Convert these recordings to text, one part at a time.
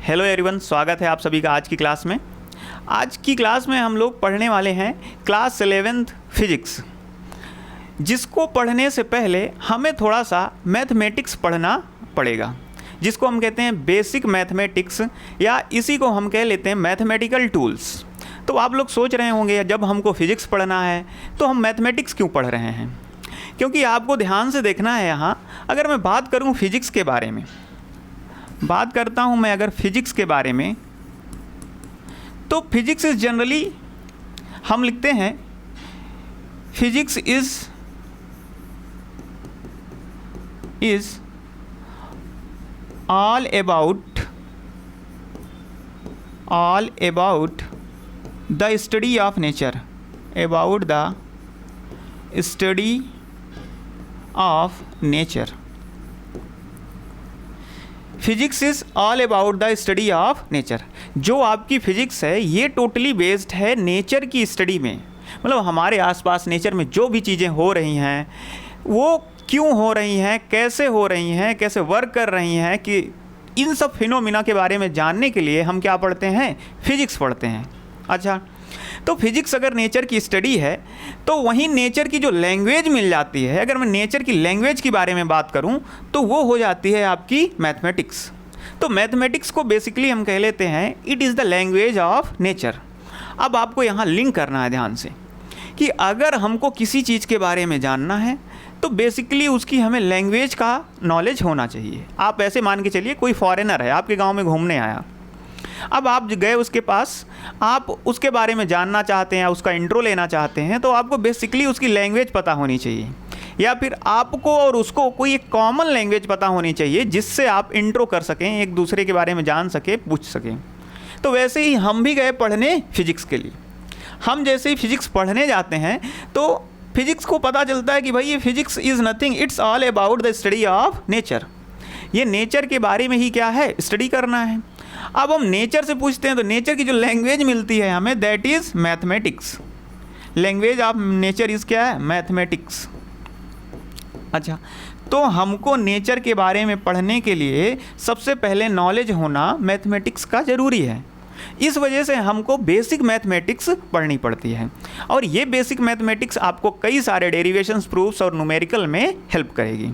Hello everyone, स्वागत है आप सभी का आज की क्लास में। आज की क्लास में हम लोग पढ़ने वाले हैं क्लास 11th फिजिक्स, जिसको पढ़ने से पहले हमें थोड़ा सा मैथमेटिक्स पढ़ना पड़ेगा, जिसको हम कहते हैं बेसिक मैथमेटिक्स या इसी को हम कह लेते हैं मैथमेटिकल टूल्स। तो आप लोग सोच रहे होंगे जब हमको फिजिक्स पढ़ना है तो हम मैथमेटिक्स क्यों पढ़ रहे हैं, क्योंकि आपको ध्यान से देखना है। यहाँ अगर मैं बात करूँ फिजिक्स के बारे में, बात करता हूँ मैं अगर फिजिक्स के बारे में, तो फिजिक्स इज जनरली हम लिखते हैं physics is all about the study of nature, about the study of nature. Physics is all about the study of nature. जो आपकी फिजिक्स है ये टोटली बेस्ड है नेचर की स्टडी में, मतलब हमारे आसपास नेचर में जो भी चीज़ें हो रही हैं वो क्यों हो रही हैं, कैसे हो रही हैं, कैसे वर्क कर रही हैं, कि इन सब फिनोमिना के बारे में जानने के लिए हम क्या पढ़ते हैं, फिजिक्स पढ़ते हैं। अच्छा, तो फिजिक्स अगर नेचर की स्टडी है तो वहीं नेचर की जो लैंग्वेज मिल जाती है, अगर मैं नेचर की लैंग्वेज के बारे में बात करूं तो वो हो जाती है आपकी मैथमेटिक्स। तो मैथमेटिक्स को बेसिकली हम कह लेते हैं it is the language of nature. अब आपको यहाँ लिंक करना है ध्यान से कि अगर हमको किसी चीज़ के बारे में जानना है तो बेसिकली उसकी हमें लैंग्वेज का नॉलेज होना चाहिए। आप ऐसे मान के चलिए कोई फॉरेनर है, आपके गाँव में घूमने आया, अब आप गए उसके पास, आप उसके बारे में जानना चाहते हैं, उसका इंट्रो लेना चाहते हैं, तो आपको बेसिकली उसकी लैंग्वेज पता होनी चाहिए, या फिर आपको और उसको कोई एक कॉमन लैंग्वेज पता होनी चाहिए जिससे आप इंट्रो कर सकें, एक दूसरे के बारे में जान सकें, पूछ सकें। तो वैसे ही हम भी गए पढ़ने फिजिक्स के लिए। हम जैसे ही फिजिक्स पढ़ने जाते हैं तो फिजिक्स को पता चलता है कि भाई ये physics is nothing, it's all about the study of nature. ये नेचर के बारे में ही क्या है, स्टडी करना है। अब हम नेचर से पूछते हैं तो नेचर की जो लैंग्वेज मिलती है हमें, that is mathematics. Language of nature is क्या है, मैथमेटिक्स। अच्छा, तो हमको नेचर के बारे में पढ़ने के लिए सबसे पहले नॉलेज होना मैथमेटिक्स का ज़रूरी है। इस वजह से हमको बेसिक मैथमेटिक्स पढ़नी पड़ती है, और ये बेसिक मैथमेटिक्स आपको कई सारे डेरिवेशंस, प्रूफ्स और न्यूमेरिकल में हेल्प करेगी।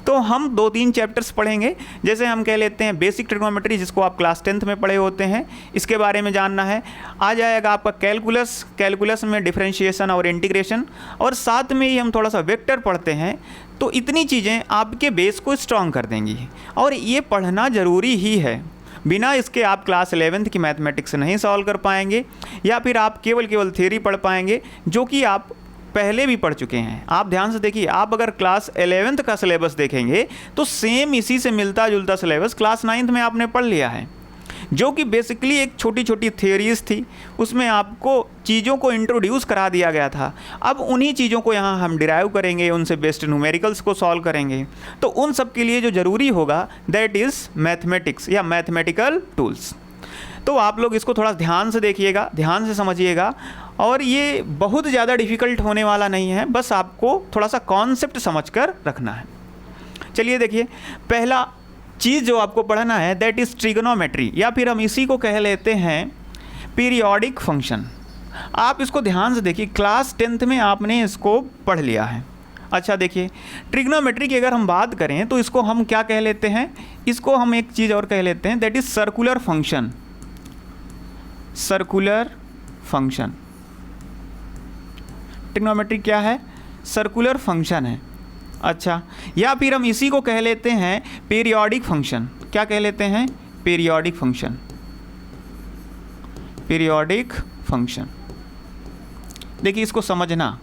तो हम 2-3 चैप्टर्स पढ़ेंगे। जैसे हम कह लेते हैं बेसिक ट्रिग्नोमेट्री, जिसको आप क्लास 10th में पढ़े होते हैं, इसके बारे में जानना है। आ जाएगा आपका कैलकुलस, कैलकुलस में डिफरेंशिएशन और इंटीग्रेशन, और साथ में ही हम थोड़ा सा वेक्टर पढ़ते हैं। तो इतनी चीज़ें आपके बेस को स्ट्रॉन्ग कर देंगी, और ये पढ़ना ज़रूरी ही है। बिना इसके आप क्लास 11th की मैथमेटिक्स नहीं सॉल्व कर पाएंगे, या फिर आप केवल थ्योरी पढ़ पाएंगे जो कि आप पहले भी पढ़ चुके हैं। आप ध्यान से देखिए, आप अगर क्लास 11th का सिलेबस देखेंगे तो सेम इसी से मिलता जुलता सिलेबस क्लास 9th में आपने पढ़ लिया है, जो कि बेसिकली एक छोटी छोटी थियरीज थी, उसमें आपको चीज़ों को इंट्रोड्यूस करा दिया गया था। अब उन्हीं चीज़ों को यहाँ हम डिराइव करेंगे, उनसे बेस्ड न्यूमेरिकल्स को सॉल्व करेंगे। तो उन सब के लिए जो ज़रूरी होगा दैट इज़ मैथमेटिक्स या मैथमेटिकल टूल्स। तो आप लोग इसको थोड़ा ध्यान से देखिएगा, ध्यान से समझिएगा, और ये बहुत ज़्यादा डिफ़िकल्ट होने वाला नहीं है, बस आपको थोड़ा सा कॉन्सेप्ट समझ कर रखना है। चलिए देखिए, पहला चीज़ जो आपको पढ़ना है दैट इज़ ट्रिग्नोमेट्री, या फिर हम इसी को कह लेते हैं पीरियोडिक फंक्शन। आप इसको ध्यान से देखिए, क्लास 10th में आपने इसको पढ़ लिया है। अच्छा देखिए, ट्रिग्नोमेट्री की अगर हम बात करें तो इसको हम क्या कह लेते हैं, इसको हम एक चीज़ और कह लेते हैं that is circular function. Circular function, trigonometry क्या है, सर्कुलर फंक्शन है। अच्छा, या फिर हम इसी को कह लेते हैं पीरियोडिक फंक्शन। क्या कह लेते हैं, पीरियोडिक फंक्शन। पीरियोडिक फंक्शन, देखिए इसको समझना,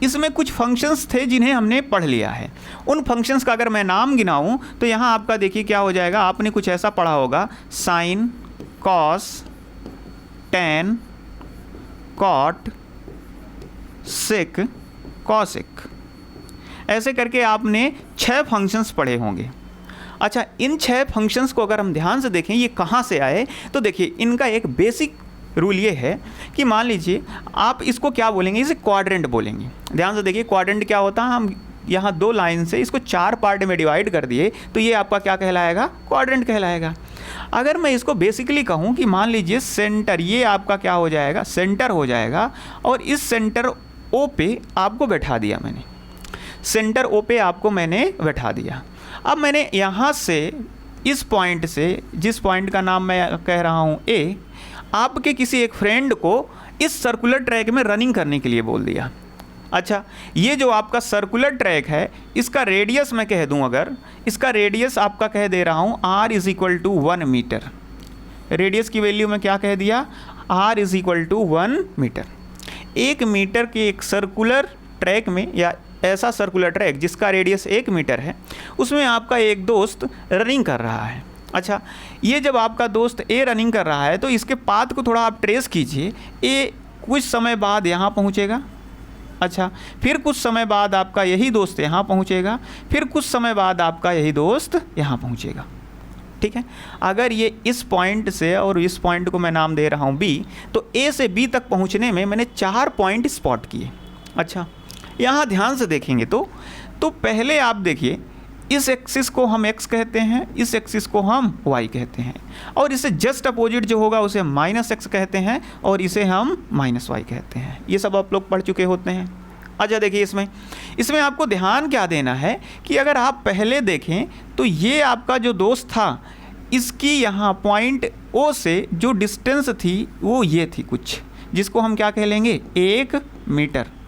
इसमें कुछ फंक्शंस थे जिन्हें हमने पढ़ लिया है। उन फंक्शंस का अगर मैं नाम गिनाऊं तो यहाँ आपका देखिए क्या हो जाएगा, आपने कुछ ऐसा पढ़ा होगा, साइन, कॉस, टैन, कॉट, सेक, कॉसेक, ऐसे करके आपने 6 फंक्शंस पढ़े होंगे। अच्छा, इन 6 फंक्शंस को अगर हम ध्यान से देखें ये कहाँ से आए, तो देखिए इनका एक बेसिक रूल ये है कि मान लीजिए आप इसको क्या बोलेंगे, इसे क्वाड्रेंट बोलेंगे। ध्यान से देखिए, क्वाड्रेंट क्या होता है, हम यहाँ 2 लाइन से इसको 4 पार्ट में डिवाइड कर दिए तो ये आपका क्या कहलाएगा, क्वाड्रेंट कहलाएगा। अगर मैं इसको बेसिकली कहूँ कि मान लीजिए सेंटर, ये आपका क्या हो जाएगा, सेंटर हो जाएगा, और इस सेंटर ओ पे आपको बैठा दिया मैंने, सेंटर ओ पे आपको मैंने बैठा दिया। अब मैंने यहाँ से इस पॉइंट से, जिस पॉइंट का नाम मैं कह रहा हूँ ए, आपके किसी एक फ्रेंड को इस सर्कुलर ट्रैक में रनिंग करने के लिए बोल दिया। अच्छा, ये जो आपका सर्कुलर ट्रैक है इसका रेडियस मैं कह दूं, अगर इसका रेडियस आपका कह दे रहा हूं r is equal to 1 metre. Radius की वैल्यू में क्या कह दिया, r is equal to 1 metre. 1 metre के एक सर्कुलर ट्रैक में, या ऐसा सर्कुलर ट्रैक जिसका रेडियस 1 मीटर है, उसमें आपका एक दोस्त रनिंग कर रहा है। अच्छा, ये जब आपका दोस्त ए रनिंग कर रहा है तो इसके पाथ को थोड़ा आप ट्रेस कीजिए। ए कुछ समय बाद यहाँ पहुँचेगा, अच्छा, फिर कुछ समय बाद आपका यही दोस्त यहाँ पहुँचेगा, फिर कुछ समय बाद आपका यही दोस्त यहाँ पहुँचेगा। ठीक है, अगर ये इस पॉइंट से, और इस पॉइंट को मैं नाम दे रहा हूँ बी, तो ए से बी तक पहुँचने में मैंने 4 पॉइंट स्पॉट किए। अच्छा, यहाँ ध्यान से देखेंगे तो पहले आप देखिए, इस एक्सिस को हम x कहते हैं, इस एक्सिस को हम y कहते हैं, और इसे जस्ट अपोजिट जो होगा उसे -x कहते हैं, और इसे हम -y कहते हैं। ये सब आप लोग पढ़ चुके होते हैं। अच्छा देखिए, इसमें आपको ध्यान क्या देना है कि अगर आप पहले देखें तो ये आपका जो दोस्त था, इसकी यहाँ पॉइंट O से जो डिस्टेंस थी वो ये थी कुछ, जिसको हम क्या कह लेंगे, 1 मीटर।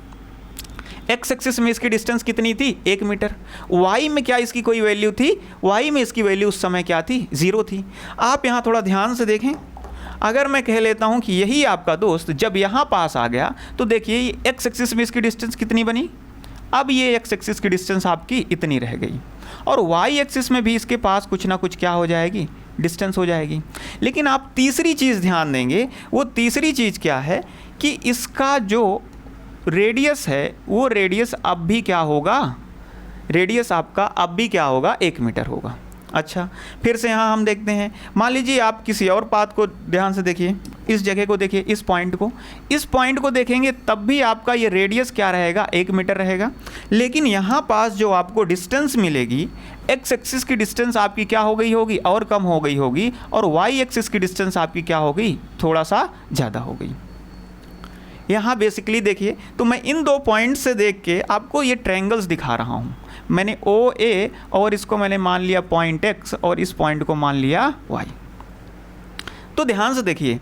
एक्स एक्सिस में इसकी डिस्टेंस कितनी थी, 1 मीटर। वाई में क्या इसकी कोई वैल्यू थी, वाई में इसकी वैल्यू उस समय क्या थी, 0 थी। आप यहाँ थोड़ा ध्यान से देखें, अगर मैं कह लेता हूँ कि यही आपका दोस्त जब यहाँ पास आ गया तो देखिए ये एक्स एक्सिस में इसकी डिस्टेंस कितनी बनी, अब ये एक्स एक्सिस की डिस्टेंस आपकी इतनी रह गई, और वाई एक्सिस में भी इसके पास कुछ ना कुछ क्या हो जाएगी, डिस्टेंस हो जाएगी। लेकिन आप तीसरी चीज़ ध्यान देंगे, वो तीसरी चीज़ क्या है कि इसका जो रेडियस है वो रेडियस अब भी क्या होगा, रेडियस आपका अब भी क्या होगा, 1 मीटर होगा। अच्छा, फिर से यहाँ हम देखते हैं, मान लीजिए आप किसी और पाथ को ध्यान से देखिए, इस जगह को देखिए, इस पॉइंट को देखेंगे तब भी आपका ये रेडियस क्या रहेगा, 1 मीटर रहेगा। लेकिन यहाँ पास जो आपको डिस्टेंस मिलेगी, एक्स एक्सिस की डिस्टेंस आपकी क्या हो गई होगी, और कम हो गई होगी, और वाई एक्सिस की डिस्टेंस आपकी क्या हो गई, थोड़ा सा ज़्यादा हो गई। यहाँ बेसिकली देखिए, तो मैं इन 2 पॉइंट से देख के आपको ये ट्रायंगल्स दिखा रहा हूँ। मैंने ओ ए, और इसको मैंने मान लिया पॉइंट एक्स, और इस पॉइंट को मान लिया वाई। तो ध्यान से देखिए,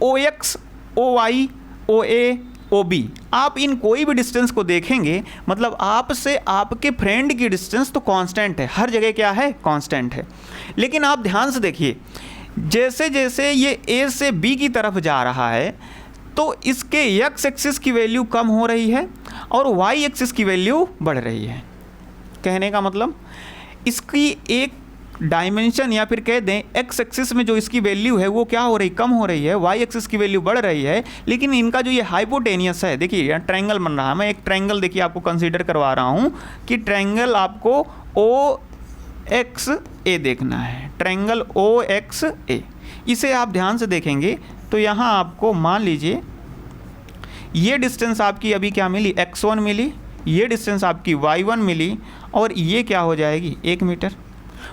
ओ एक्स, ओ वाई, ओ ए, ओ बी, आप इन कोई भी डिस्टेंस को देखेंगे, मतलब आपसे आपके फ्रेंड की डिस्टेंस तो कांस्टेंट है, हर जगह क्या है, कांस्टेंट है। लेकिन आप ध्यान से देखिए, जैसे जैसे ये ए से बी की तरफ जा रहा है तो इसके एक्स एक्सिस की वैल्यू कम हो रही है और वाई एक्सिस की वैल्यू बढ़ रही है। कहने का मतलब इसकी एक डायमेंशन, या फिर कह दें एक्स एक्सिस में जो इसकी वैल्यू है वो क्या हो रही, कम हो रही है, वाई एक्सिस की वैल्यू बढ़ रही है। लेकिन इनका जो ये हाइपोटेनियस है, देखिए यहाँ ट्रायंगल बन रहा है, मैं एक ट्रायंगल देखिए आपको कंसीडर करवा रहा हूँ कि ट्रायंगल आपको ओ एक्स ए देखना है, ट्रायंगल ओ एक्स ए। इसे आप ध्यान से देखेंगे तो यहाँ आपको मान लीजिए ये डिस्टेंस आपकी अभी क्या मिली, x1 मिली, ये डिस्टेंस आपकी y1 मिली, और ये क्या हो जाएगी, 1 मीटर।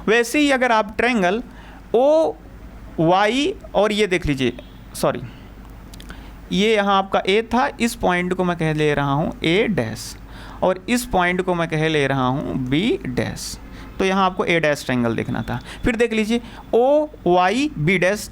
वैसे ही अगर आप ट्रायंगल ओ वाई, और ये देख लीजिए, सॉरी ये यहाँ आपका a था, इस पॉइंट को मैं कह ले रहा हूँ a डैश, और इस पॉइंट को मैं कह ले रहा हूँ b डैश। तो यहाँ आपको a डैश ट्रायंगल देखना था। फिर देख लीजिए O Y B dash,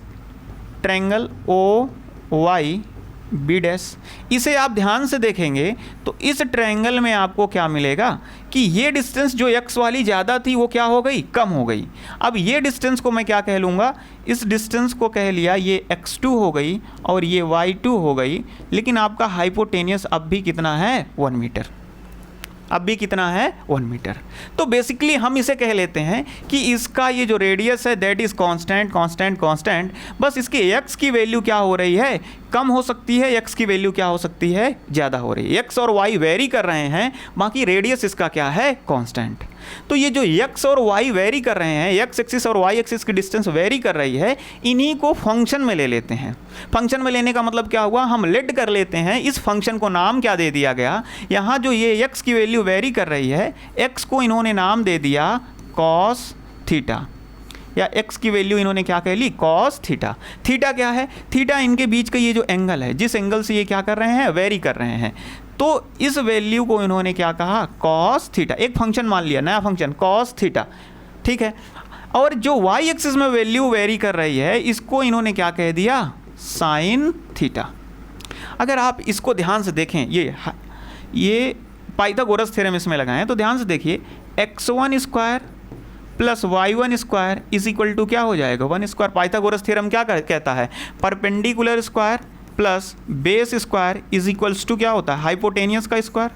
triangle O Y B dash. इसे आप ध्यान से देखेंगे तो इस ट्रायंगल में आपको क्या मिलेगा कि ये डिस्टेंस जो x वाली ज़्यादा थी वो क्या हो गई, कम हो गई। अब ये डिस्टेंस को मैं क्या कह लूँगा, इस डिस्टेंस को कह लिया ये x2 हो गई और ये y2 हो गई। लेकिन आपका हाइपोटेनियस अब भी कितना है, 1 मीटर, अब भी कितना है, 1 मीटर। तो बेसिकली हम इसे कह लेते हैं कि इसका ये जो रेडियस है that is constant constant constant. बस इसके x की वैल्यू क्या हो रही है, कम हो सकती है, x की वैल्यू क्या हो सकती है, ज़्यादा हो रही है। x और y वेरी कर रहे हैं, बाकी रेडियस इसका क्या है, कांस्टेंट। तो ये जो x और y वेरी कर रहे हैं, x एक्सिस और y एक्सिस की डिस्टेंस वेरी कर रही है, इन्हीं को फंक्शन में ले लेते हैं। फंक्शन में लेने का मतलब क्या हुआ, हम लेट कर लेते हैं। इस फंक्शन को नाम क्या दे दिया गया, यहाँ जो ये x की वैल्यू वेरी कर रही है, x को इन्होंने नाम दे दिया कॉस थीटा, या x की वैल्यू इन्होंने क्या कह ली, कॉस थीटा। थीटा क्या है, थीटा इनके बीच का ये जो एंगल है, जिस एंगल से ये क्या कर रहे हैं, वेरी कर रहे हैं। तो इस वैल्यू को इन्होंने क्या कहा, कॉस थीटा, एक फंक्शन मान लिया, नया फंक्शन कॉस थीटा, ठीक है। और जो y एक्सिस में वैल्यू वेरी कर रही है, इसको इन्होंने क्या कह दिया, साइन थीटा। अगर आप इसको ध्यान से देखें, ये पाइथागोरस थ्योरम इसमें लगाएं तो ध्यान से देखिए, x1 square plus y1 square is equal to क्या हो जाएगा, 1 स्क्वायर। पाइथागोरस थ्योरम क्या कहता है, perpendicular square plus base square is equals to क्या होता है, हाइपोटेनियस का स्क्वायर।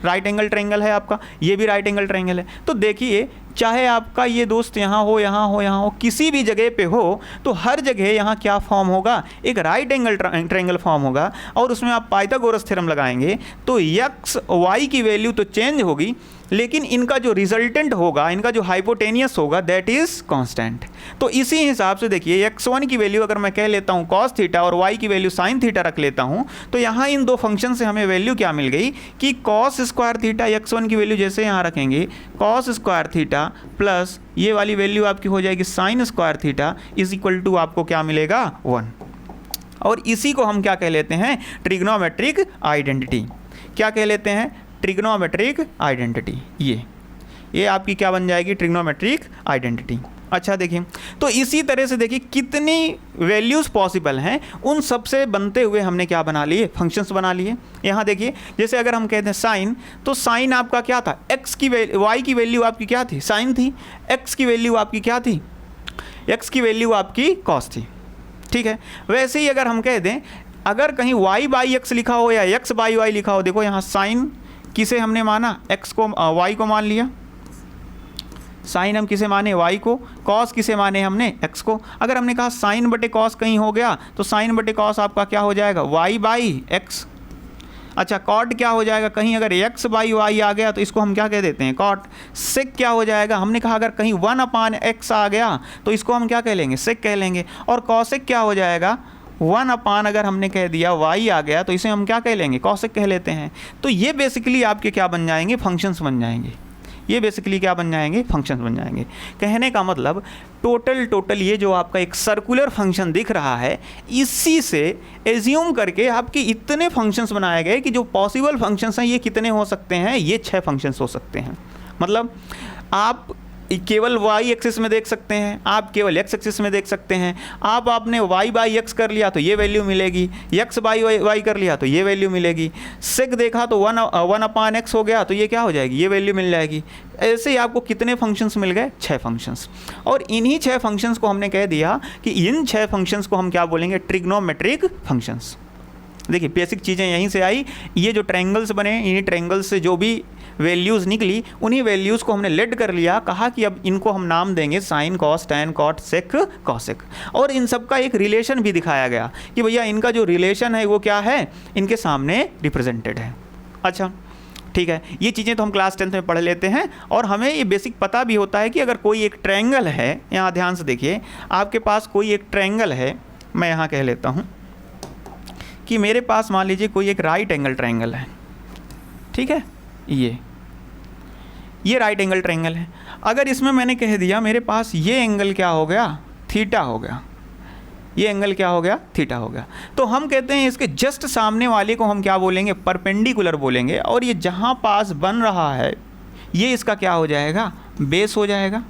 राइट एंगल ट्रायंगल है आपका, ये भी राइट एंगल ट्रायंगल है। तो देखिए, चाहे आपका ये दोस्त यहाँ हो, यहाँ हो, यहाँ हो, किसी भी जगह पे हो, तो हर जगह यहाँ क्या फॉर्म होगा, एक राइट एंगल ट्रायंगल फॉर्म होगा। और उसमें आप पाइथागोरस थ्योरम लगाएंगे तो x y की वैल्यू तो चेंज होगी, लेकिन इनका जो रिजल्टेंट होगा, इनका जो हाइपोटेनियस होगा, दैट इज कांस्टेंट। तो इसी हिसाब से देखिए, x1 की वैल्यू अगर मैं कह लेता हूँ कॉस थीटा और y की वैल्यू साइन थीटा रख लेता हूँ, तो यहाँ इन दो फंक्शन से हमें वैल्यू क्या मिल गई कि कॉस स्क्वायर थीटा, x1 की वैल्यू जैसे यहाँ रखेंगे कॉस स्क्वायर थीटा प्लस ये वाली वैल्यू आपकी हो जाएगी sine square theta is equal to आपको क्या मिलेगा, 1। और इसी को हम क्या कह लेते हैं, ट्रिग्नोमेट्रिक आइडेंटिटी। क्या कह लेते हैं, ट्रिग्नोमेट्रिक आइडेंटिटी। ये आपकी क्या बन जाएगी, ट्रिग्नोमेट्रिक आइडेंटिटी। अच्छा देखिए, तो इसी तरह से देखिए कितनी वैल्यूज़ पॉसिबल हैं, उन सब से बनते हुए हमने क्या बना लिए, फंक्शंस बना लिए। यहाँ देखिए, जैसे अगर हम कहते हैं साइन, तो साइन आपका क्या था, y की वैल्यू आपकी क्या थी, साइन थी। x की वैल्यू आपकी क्या थी, x की वैल्यू आपकी कॉस थी, ठीक है। वैसे ही अगर हम कह दें, अगर कहीं y बाई x लिखा हो या x बाई y लिखा हो, देखो यहाँ साइन किसे हमने माना, x को y को मान लिया, साइन हम किसे माने, y को, कॉस किसे माने हमने, x को। अगर हमने कहा साइन बटे कॉस कहीं हो गया, तो साइन बटे कॉस आपका क्या हो जाएगा, y बाई x। अच्छा, कॉट क्या हो जाएगा, कहीं अगर x बाई y आ गया तो इसको हम क्या कह देते हैं, कॉट। सेक क्या हो जाएगा, हमने कहा अगर कहीं 1/x आ गया तो इसको हम क्या कह लेंगे, सेक कह लेंगे। और कॉसेक क्या हो जाएगा, 1/ अगर हमने कह दिया y आ गया तो इसे हम क्या कह लेंगे, कॉसेक कह लेते हैं। तो ये बेसिकली आपके क्या बन जाएंगे, फंक्शंस बन जाएंगे। ये बेसिकली क्या बन जाएंगे, फंक्शंस बन जाएंगे। कहने का मतलब टोटल ये जो आपका एक सर्कुलर फंक्शन दिख रहा है, इसी से एज्यूम करके आपके इतने फंक्शंस बनाए गए कि जो पॉसिबल फंक्शंस हैं ये कितने हो सकते हैं, ये 6 फंक्शंस हो सकते हैं। मतलब आप केवल y एक्सिस में देख सकते हैं, आप केवल x एक्सिस में देख सकते हैं। आपने y बाई x कर लिया तो ये वैल्यू मिलेगी, x बाई y कर लिया तो ये वैल्यू मिलेगी। सेक देखा तो 1/x हो गया तो ये क्या हो जाएगी, ये वैल्यू मिल जाएगी। ऐसे ही आपको कितने फंक्शंस मिल गए, 6 फंक्शंस। और इन्हीं 6 फंक्शंस को हमने कह दिया कि इन 6 फंक्शंस को हम क्या बोलेंगे, ट्रिग्नोमेट्रिक फंक्शंस। देखिए बेसिक चीज़ें यहीं से आई। ये जो ट्रायंगल्स बने, इन्हीं ट्रायंगल्स से जो भी वैल्यूज़ निकली, उन्हीं वैल्यूज़ को हमने लेट कर लिया, कहा कि अब इनको हम नाम देंगे साइन, कॉस, टैन, कॉट, सेक, कॉसेक। और इन सब का एक रिलेशन भी दिखाया गया कि भैया इनका जो रिलेशन है वो क्या है, इनके सामने रिप्रेजेंटेड है। अच्छा ठीक है, ये चीज़ें तो हम क्लास 10th में पढ़ लेते हैं। और हमें ये बेसिक पता भी होता है कि अगर कोई एक ट्रायंगल है, यहाँ ध्यान से देखिए, आपके पास कोई एक ट्रायंगल है, मैं यहाँ कह लेता हूँ कि मेरे पास मान लीजिए कोई एक राइट एंगल ट्रायंगल है, ठीक है, ये राइट एंगल ट्रायंगल है। अगर इसमें मैंने कह दिया मेरे पास ये एंगल क्या हो गया, थीटा हो गया, ये एंगल क्या हो गया, थीटा हो गया, तो हम कहते हैं इसके जस्ट सामने वाले को हम क्या बोलेंगे, परपेंडिकुलर बोलेंगे। और ये जहाँ पास बन रहा है ये इसका क्या हो जाएगा, बेस हो जाएगा।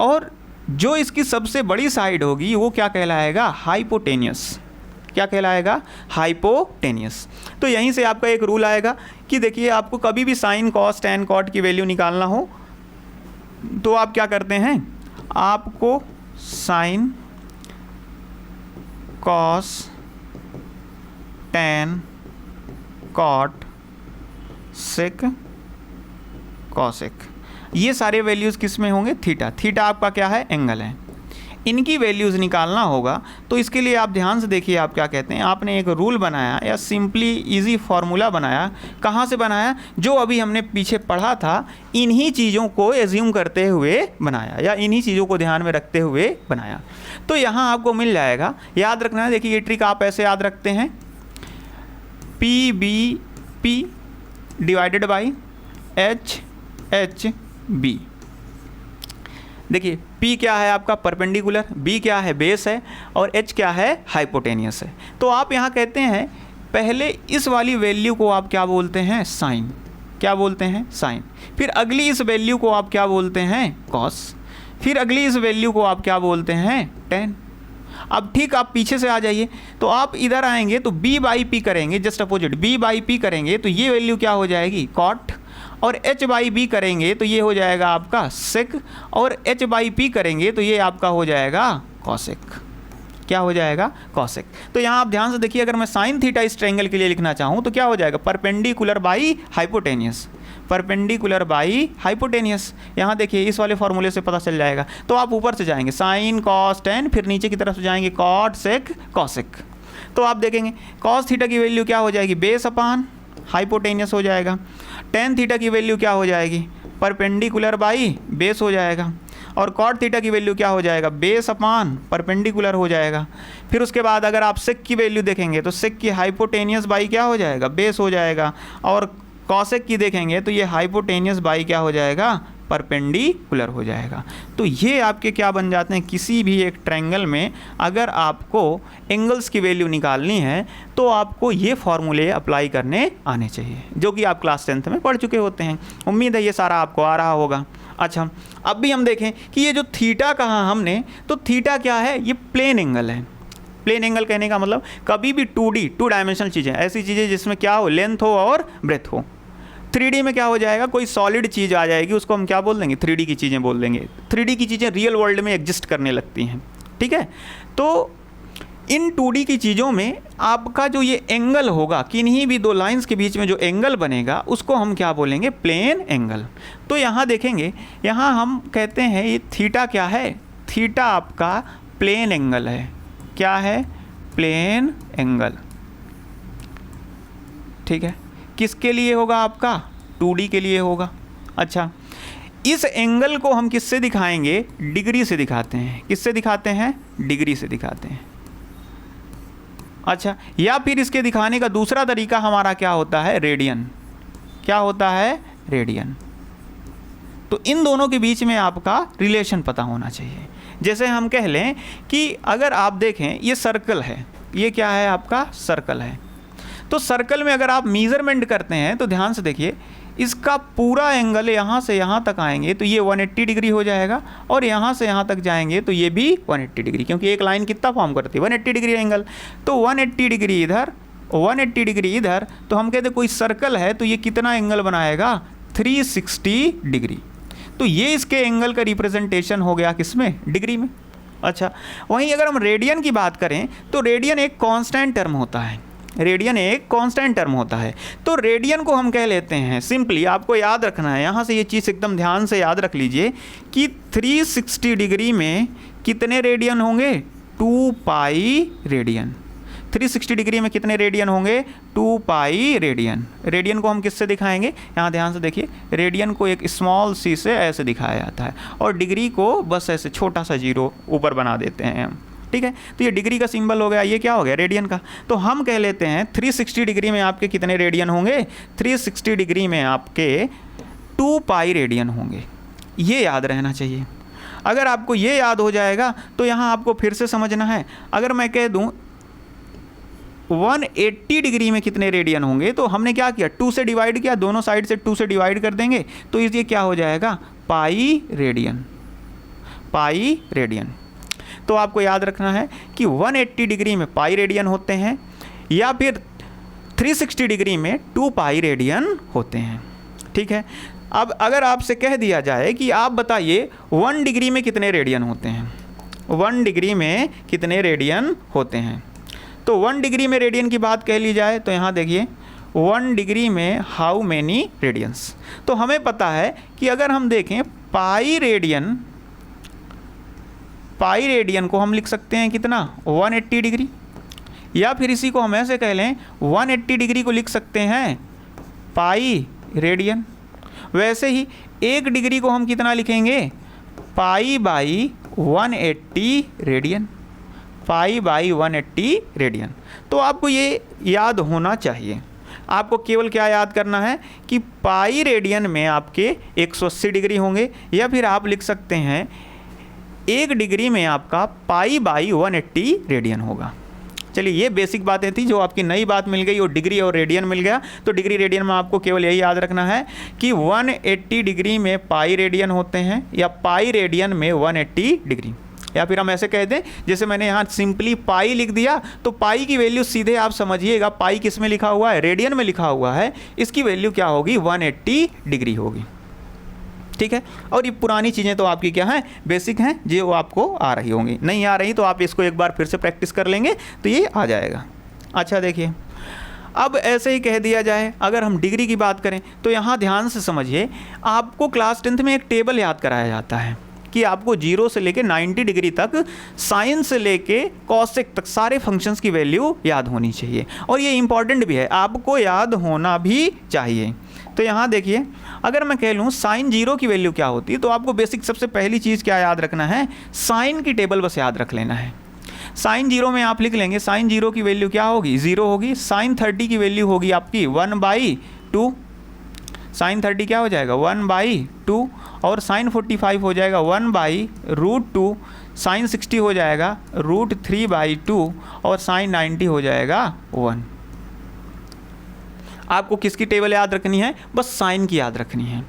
और जो इसकी सबसे बड़ी साइड होगी वो क्या कहलाएगा, हाइपोटेनियस। क्या कहलाएगा, हाइपोटेनियस। तो यहीं से आपका एक रूल आएगा कि देखिए आपको कभी भी साइन, कॉस, टैन, कॉट की वैल्यू निकालना हो तो आप क्या करते हैं, आपको साइन, कॉस, टैन, कॉट, सेक, कॉसेक, ये सारे वैल्यूज़ किस में होंगे, थीटा। थीटा आपका क्या है, एंगल है। इनकी वैल्यूज़ निकालना होगा। तो इसके लिए आप ध्यान से देखिए, आप क्या कहते हैं, आपने एक रूल बनाया या सिंपली इजी फार्मूला बनाया। कहाँ से बनाया? जो अभी हमने पीछे पढ़ा था, इन्हीं चीज़ों को एज्यूम करते हुए बनाया या इन्हीं चीज़ों को ध्यान में रखते हुए बनाया। तो यहाँ आपको मिल जाएगा, याद रखना है। देखिए ये ट्रिक आप ऐसे याद रखते हैं, P B P divided by H H B. देखिए P क्या है आपका परपेंडिकुलर, B क्या है बेस है, और H क्या है हाइपोटेनियस है। तो आप यहाँ कहते हैं पहले इस वाली वैल्यू को आप क्या बोलते हैं? साइन। क्या बोलते हैं? साइन। फिर अगली इस वैल्यू को आप क्या बोलते हैं? कॉस। फिर अगली इस वैल्यू को आप क्या बोलते हैं? टेन। अब ठीक आप पीछे से आ जाइए, तो आप इधर आएंगे तो B बाई पी करेंगे, just opposite B by P करेंगे तो ये वैल्यू क्या हो जाएगी? कॉट। और H बाई बी करेंगे तो ये हो जाएगा आपका सेक, और H बाई पी करेंगे तो ये आपका हो जाएगा कॉसेक। क्या हो जाएगा? कॉसेक। तो यहाँ आप ध्यान से देखिए, अगर मैं साइन थीटा इस ट्रायंगल के लिए लिखना चाहूँ तो क्या हो जाएगा? Perpendicular by hypotenuse. Perpendicular by hypotenuse. यहाँ देखिए इस वाले फॉर्मूले से पता चल जाएगा। तो आप ऊपर से जाएंगे साइन कॉस टेन, फिर नीचे की तरफ से जाएंगे कॉट सेक कॉसेक। तो आप देखेंगे कॉस थीटा की वैल्यू क्या हो जाएगी? बेस अपान हाइपोटेनियस हो जाएगा। टेन थीटा की वैल्यू क्या हो जाएगी? परपेंडिकुलर बाई बेस हो जाएगा। और कॉट थीटा की वैल्यू क्या हो जाएगा? बेस अपान परपेंडिकुलर हो जाएगा। फिर उसके बाद अगर आप सेक की वैल्यू देखेंगे तो सेक की हाइपोटेनियस बाई क्या हो जाएगा? बेस हो जाएगा। और कॉसेक की देखेंगे तो ये हाइपोटेनियस बाई क्या हो जाएगा? परपेंडिकुलर हो जाएगा। तो ये आपके क्या बन जाते हैं? किसी भी एक ट्रायंगल में अगर आपको एंगल्स की वैल्यू निकालनी है तो आपको ये फॉर्मूले अप्लाई करने आने चाहिए, जो कि आप क्लास 10th में पढ़ चुके होते हैं। उम्मीद है ये सारा आपको आ रहा होगा। अच्छा, अब भी हम देखें कि ये जो थीटा कहा हमने, तो थीटा क्या है? ये प्लेन एंगल है। प्लेन एंगल कहने का मतलब कभी भी 2D टू डायमेंशनल चीज़ें, ऐसी चीज़ें जिसमें क्या हो? लेंथ हो और ब्रेथ हो। 3D में क्या हो जाएगा? कोई सॉलिड चीज़ आ जाएगी, उसको हम क्या बोल देंगे? 3D की चीज़ें बोल देंगे। 3D की चीज़ें रियल वर्ल्ड में एग्जिस्ट करने लगती हैं, ठीक है। तो इन 2D की चीज़ों में आपका जो ये एंगल होगा, किन्हीं भी दो लाइंस के बीच में जो एंगल बनेगा उसको हम क्या बोलेंगे? Plane angle. तो यहाँ देखेंगे, यहाँ हम कहते हैं ये थीटा क्या है? थीटा आपका प्लेन एंगल है। क्या है? प्लेन एंगल, ठीक है। किसके लिए होगा? आपका 2D के लिए होगा। अच्छा, इस एंगल को हम किससे दिखाएंगे? डिग्री से दिखाते हैं। किससे दिखाते हैं? डिग्री से दिखाते हैं। अच्छा, या फिर इसके दिखाने का दूसरा तरीका हमारा क्या होता है? रेडियन। क्या होता है? रेडियन। तो इन दोनों के बीच में आपका रिलेशन पता होना चाहिए। जैसे हम कह लें कि अगर आप देखें ये सर्कल है, ये क्या है? आपका सर्कल है। तो सर्कल में अगर आप मेजरमेंट करते हैं तो ध्यान से देखिए, इसका पूरा एंगल यहाँ से यहाँ तक आएंगे तो ये 180 डिग्री हो जाएगा, और यहाँ से यहाँ तक जाएंगे तो ये भी 180 डिग्री, क्योंकि एक लाइन कितना फॉर्म करती है? 180 डिग्री एंगल। तो 180 डिग्री इधर, 180 डिग्री इधर, तो हम कहते हैं कोई सर्कल है तो ये कितना एंगल बनाएगा? 360 डिग्री। तो ये इसके एंगल का रिप्रेजेंटेशन हो गया किसमें? डिग्री में। अच्छा, वहीं अगर हम रेडियन की बात करें तो रेडियन एक कांस्टेंट टर्म होता है। रेडियन एक कांस्टेंट टर्म होता है। तो रेडियन को हम कह लेते हैं, सिंपली आपको याद रखना है, यहाँ से ये चीज़ एकदम ध्यान से याद रख लीजिए कि 360 डिग्री में कितने रेडियन होंगे? 2 पाई रेडियन। 360 डिग्री में कितने रेडियन होंगे? 2 पाई रेडियन। रेडियन को हम किससे दिखाएंगे? यहाँ ध्यान से देखिए, रेडियन को एक स्मॉल सी से ऐसे दिखाया जाता है, और डिग्री को बस ऐसे छोटा सा जीरो ऊपर बना देते हैं हम, ठीक है। तो ये डिग्री का सिंबल हो गया, ये क्या हो गया? रेडियन का। तो हम कह लेते हैं 360 डिग्री में आपके कितने रेडियन होंगे? 360 डिग्री में आपके 2 पाई रेडियन होंगे। ये याद रहना चाहिए। अगर आपको ये याद हो जाएगा तो यहाँ आपको फिर से समझना है। अगर मैं कह दूँ 180 डिग्री में कितने रेडियन होंगे, तो हमने क्या किया? 2 से डिवाइड किया, दोनों साइड से 2 से डिवाइड कर देंगे, तो ये क्या हो जाएगा? Pi radian. Pi radian. तो आपको याद रखना है कि 180 डिग्री में पाई रेडियन होते हैं, या फिर 360 डिग्री में 2 पाई रेडियन होते हैं, ठीक है। अब अगर आपसे कह दिया जाए कि आप बताइए 1 डिग्री में कितने रेडियन होते हैं? 1 डिग्री में कितने रेडियन होते हैं? तो 1 डिग्री में रेडियन की बात कह ली जाए तो यहाँ देखिए 1 डिग्री में हाउ मैनी रेडियंस। तो हमें पता है कि अगर हम देखें पाई रेडियन पाई रेडियन को हम लिख सकते हैं कितना 180 डिग्री, या फिर इसी को हम ऐसे कह लें 180 डिग्री को लिख सकते हैं पाई रेडियन। वैसे ही 1 डिग्री को हम कितना लिखेंगे pi by 180 radian, pi by 180 radian. तो आपको ये याद होना चाहिए, आपको केवल क्या याद करना है कि पाई रेडियन में आपके 180 डिग्री होंगे, या फिर आप लिख सकते हैं 1 डिग्री में आपका पाई बाई 180 रेडियन होगा। चलिए ये बेसिक बातें थी, जो आपकी नई बात मिल गई वो डिग्री और रेडियन मिल गया। तो डिग्री रेडियन में आपको केवल यही याद रखना है कि 180 डिग्री में पाई रेडियन होते हैं, या पाई रेडियन में 180 डिग्री। या फिर हम ऐसे कहते हैं, जैसे मैंने यहाँ सिंपली पाई लिख दिया, तो पाई की वैल्यू सीधे आप समझिएगा पाई किस में लिखा हुआ है, रेडियन में लिखा हुआ है, इसकी वैल्यू क्या होगी 180 डिग्री होगी। ठीक है, और ये पुरानी चीज़ें तो आपकी क्या हैं, बेसिक हैं, जो आपको आ रही होंगी। नहीं आ रही तो आप इसको एक बार फिर से प्रैक्टिस कर लेंगे तो ये आ जाएगा। अच्छा देखिए, अब ऐसे ही कह दिया जाए, अगर हम डिग्री की बात करें तो यहाँ ध्यान से समझिए, आपको क्लास 10th में एक टेबल याद कराया जाता है कि आपको 0 से लेके 90 डिग्री तक साइन से लेके कॉसेक तक सारे फंक्शंस की वैल्यू याद होनी चाहिए, और ये इंपॉर्टेंट भी है, आपको याद होना भी चाहिए। तो यहाँ देखिए, अगर मैं कह लूँ साइन 0 की वैल्यू क्या होती है, तो आपको बेसिक सबसे पहली चीज़ क्या याद रखना है, साइन की टेबल बस याद रख लेना है। साइन 0 में आप लिख लेंगे, साइन 0 की वैल्यू क्या होगी 0 होगी। साइन 30 की वैल्यू होगी आपकी 1/2, साइन 30 क्या हो जाएगा 1/2, और साइन 45 हो जाएगा 1/√2, साइन 60 हो जाएगा √3/2, और साइन 90 हो जाएगा 1। आपको किसकी टेबल याद रखनी है, बस साइन की याद रखनी है।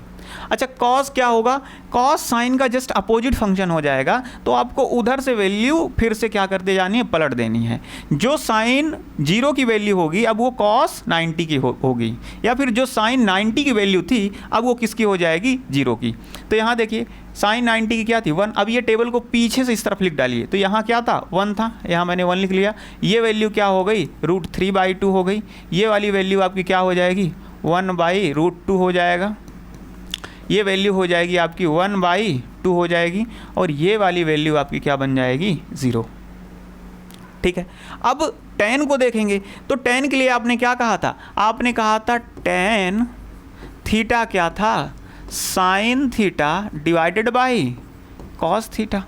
अच्छा, कॉस क्या होगा, कॉस साइन का जस्ट अपोजिट फंक्शन हो जाएगा, तो आपको उधर से वैल्यू फिर से क्या करते जानी है, पलट देनी है। जो साइन 0 की वैल्यू होगी अब वो कॉस 90 की होगी, या फिर जो साइन 90 की वैल्यू थी अब वो किसकी हो जाएगी 0 की। तो यहाँ देखिए साइन 90 की क्या थी 1। अब ये टेबल को पीछे से इस तरफ लिख डालिए, तो यहाँ क्या था 1 था, यहाँ मैंने 1 लिख लिया। ये वैल्यू क्या हो गई √3/2 हो गई। ये वाली वैल्यू आपकी क्या हो जाएगी 1/√2 हो जाएगा। ये वैल्यू हो जाएगी आपकी 1/2 हो जाएगी, और ये वाली वैल्यू आपकी क्या बन जाएगी 0। ठीक है, अब tan को देखेंगे, तो tan के लिए आपने क्या कहा था, आपने कहा था tan थीटा क्या था, sine theta divided by cos theta.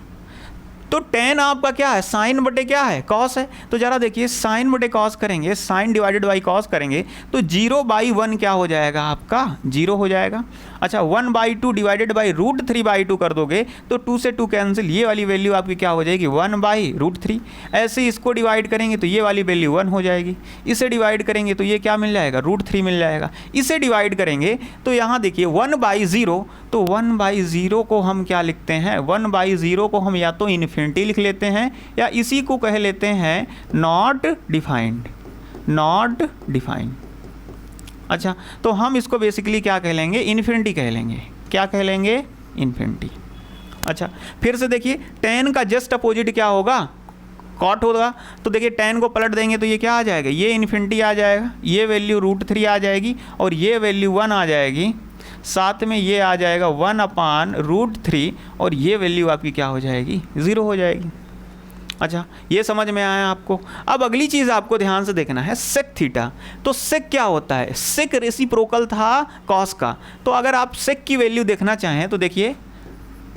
तो tan आपका क्या है, साइन बटे क्या है कॉस है। तो ज़रा देखिए, साइन बटे कॉस करेंगे, साइन डिवाइडेड बाई कॉस करेंगे, तो 0/1 क्या हो जाएगा आपका 0 हो जाएगा। अच्छा, 1/2 डिवाइडेड बाई √3/2 कर दोगे तो 2 से 2 कैंसिल, ये वाली वैल्यू आपकी क्या हो जाएगी 1/√3। ऐसे इसको डिवाइड करेंगे तो ये वाली वैल्यू 1 हो जाएगी। इसे डिवाइड करेंगे तो ये क्या मिल जाएगा √3 मिल जाएगा। इसे डिवाइड करेंगे तो यहाँ देखिए 1/0, तो 1/0 को हम क्या लिखते हैं, 1/0 को हम या तो इन्फिनिटी लिख लेते हैं, या इसी को कह लेते हैं नॉट डिफाइंड, नॉट डिफाइंड। अच्छा, तो हम इसको बेसिकली क्या कह लेंगे, इन्फिनिटी कह लेंगे। क्या कह लेंगे, इन्फिनिटी। अच्छा, फिर से देखिए tan का जस्ट अपोजिट क्या होगा, कॉट होगा। तो देखिए tan को पलट देंगे तो ये क्या आ जाएगा, ये इन्फिनिटी आ जाएगा, ये वैल्यू √3 आ जाएगी, और ये वैल्यू 1 आ जाएगी, साथ में ये आ जाएगा 1/√3, और ये वैल्यू आपकी क्या हो जाएगी 0 हो जाएगी। अच्छा, ये समझ में आया आपको। अब अगली चीज़ आपको ध्यान से देखना है सेक थीटा। तो सेक क्या होता है, सेक रेसिप्रोकल था कॉस का। तो अगर आप सेक की वैल्यू देखना चाहें तो देखिए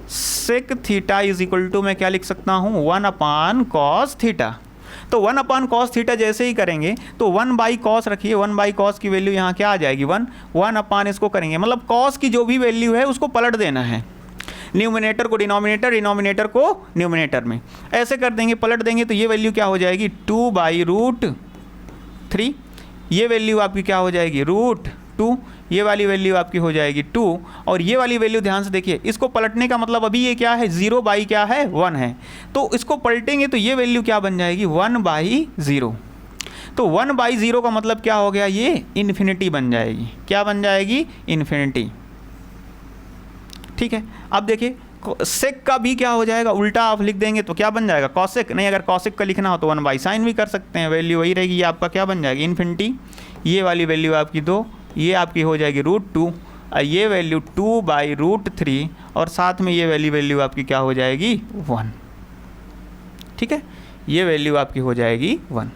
sec theta is equal to, मैं क्या लिख सकता हूँ 1/cos थीटा। तो 1/cos थीटा जैसे ही करेंगे तो 1/cos रखिए, 1/cos की वैल्यू यहाँ क्या आ जाएगी 1 इसको करेंगे, मतलब cos की जो भी वैल्यू है उसको पलट देना है, न्यूमिनेटर को डिनोमिनेटर, डिनोमिनेटर को न्यूमिनेटर में, ऐसे कर देंगे, पलट देंगे तो ये वैल्यू क्या हो जाएगी 2/√3। ये वैल्यू आपकी क्या हो जाएगी √2, ये वाली वैल्यू आपकी हो जाएगी 2, और ये वाली वैल्यू ध्यान से देखिए, इसको पलटने का मतलब अभी ये क्या है 0 क्या है 1 है, तो इसको पलटेंगे तो ये वैल्यू क्या बन जाएगी 1/0। तो 1/0 का मतलब क्या हो गया, ये इन्फिनिटी बन जाएगी। क्या बन जाएगी, इन्फिनिटी। ठीक है, अब देखिए सेक का भी क्या हो जाएगा, उल्टा आप लिख देंगे तो क्या बन जाएगा कॉसेक। नहीं, अगर कॉसेक का लिखना हो तो 1/sin भी कर सकते हैं, वैल्यू वही रहेगी। ये आपका क्या बन जाएगी इन्फिनिटी, ये वाली वैल्यू आपकी 2, ये आपकी हो जाएगी √2, ये वैल्यू 2/√3, और साथ में ये वैल्यू आपकी क्या हो जाएगी 1। ठीक है, ये वैल्यू आपकी हो जाएगी 1।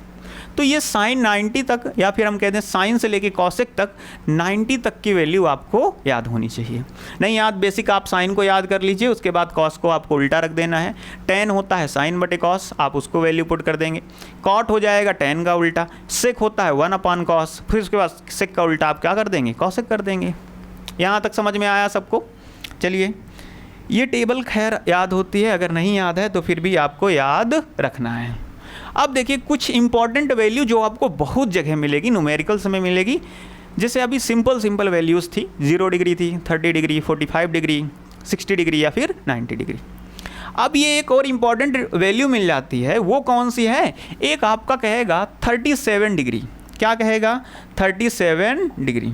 तो ये साइन 90 तक, या फिर हम कहते हैं साइन से लेके कॉसेक तक 90 तक की वैल्यू आपको याद होनी चाहिए। नहीं याद, बेसिक आप साइन को याद कर लीजिए, उसके बाद कॉस को आपको उल्टा रख देना है। टेन होता है साइन बटे कॉस, आप उसको वैल्यू पुट कर देंगे। कॉट हो जाएगा टेन का उल्टा। सेक होता है 1/cos, फिर उसके बाद सेक का उल्टा आप क्या कर देंगे, कॉसेक कर देंगे। यहाँ तक समझ में आया सबको? चलिए, ये टेबल खैर याद होती है, अगर नहीं याद है तो फिर भी आपको याद रखना है। अब देखिए कुछ इंपॉर्टेंट वैल्यू जो आपको बहुत जगह मिलेगी, न्यूमेरिकल्स में मिलेगी। जैसे अभी सिंपल वैल्यूज़ थी, 0 डिग्री थी, 30 डिग्री, 45 डिग्री, 60 डिग्री या फिर 90 डिग्री। अब ये एक और इम्पॉर्टेंट वैल्यू मिल जाती है, वो कौन सी है? एक आपका कहेगा 37 डिग्री। क्या कहेगा? 37 डिग्री।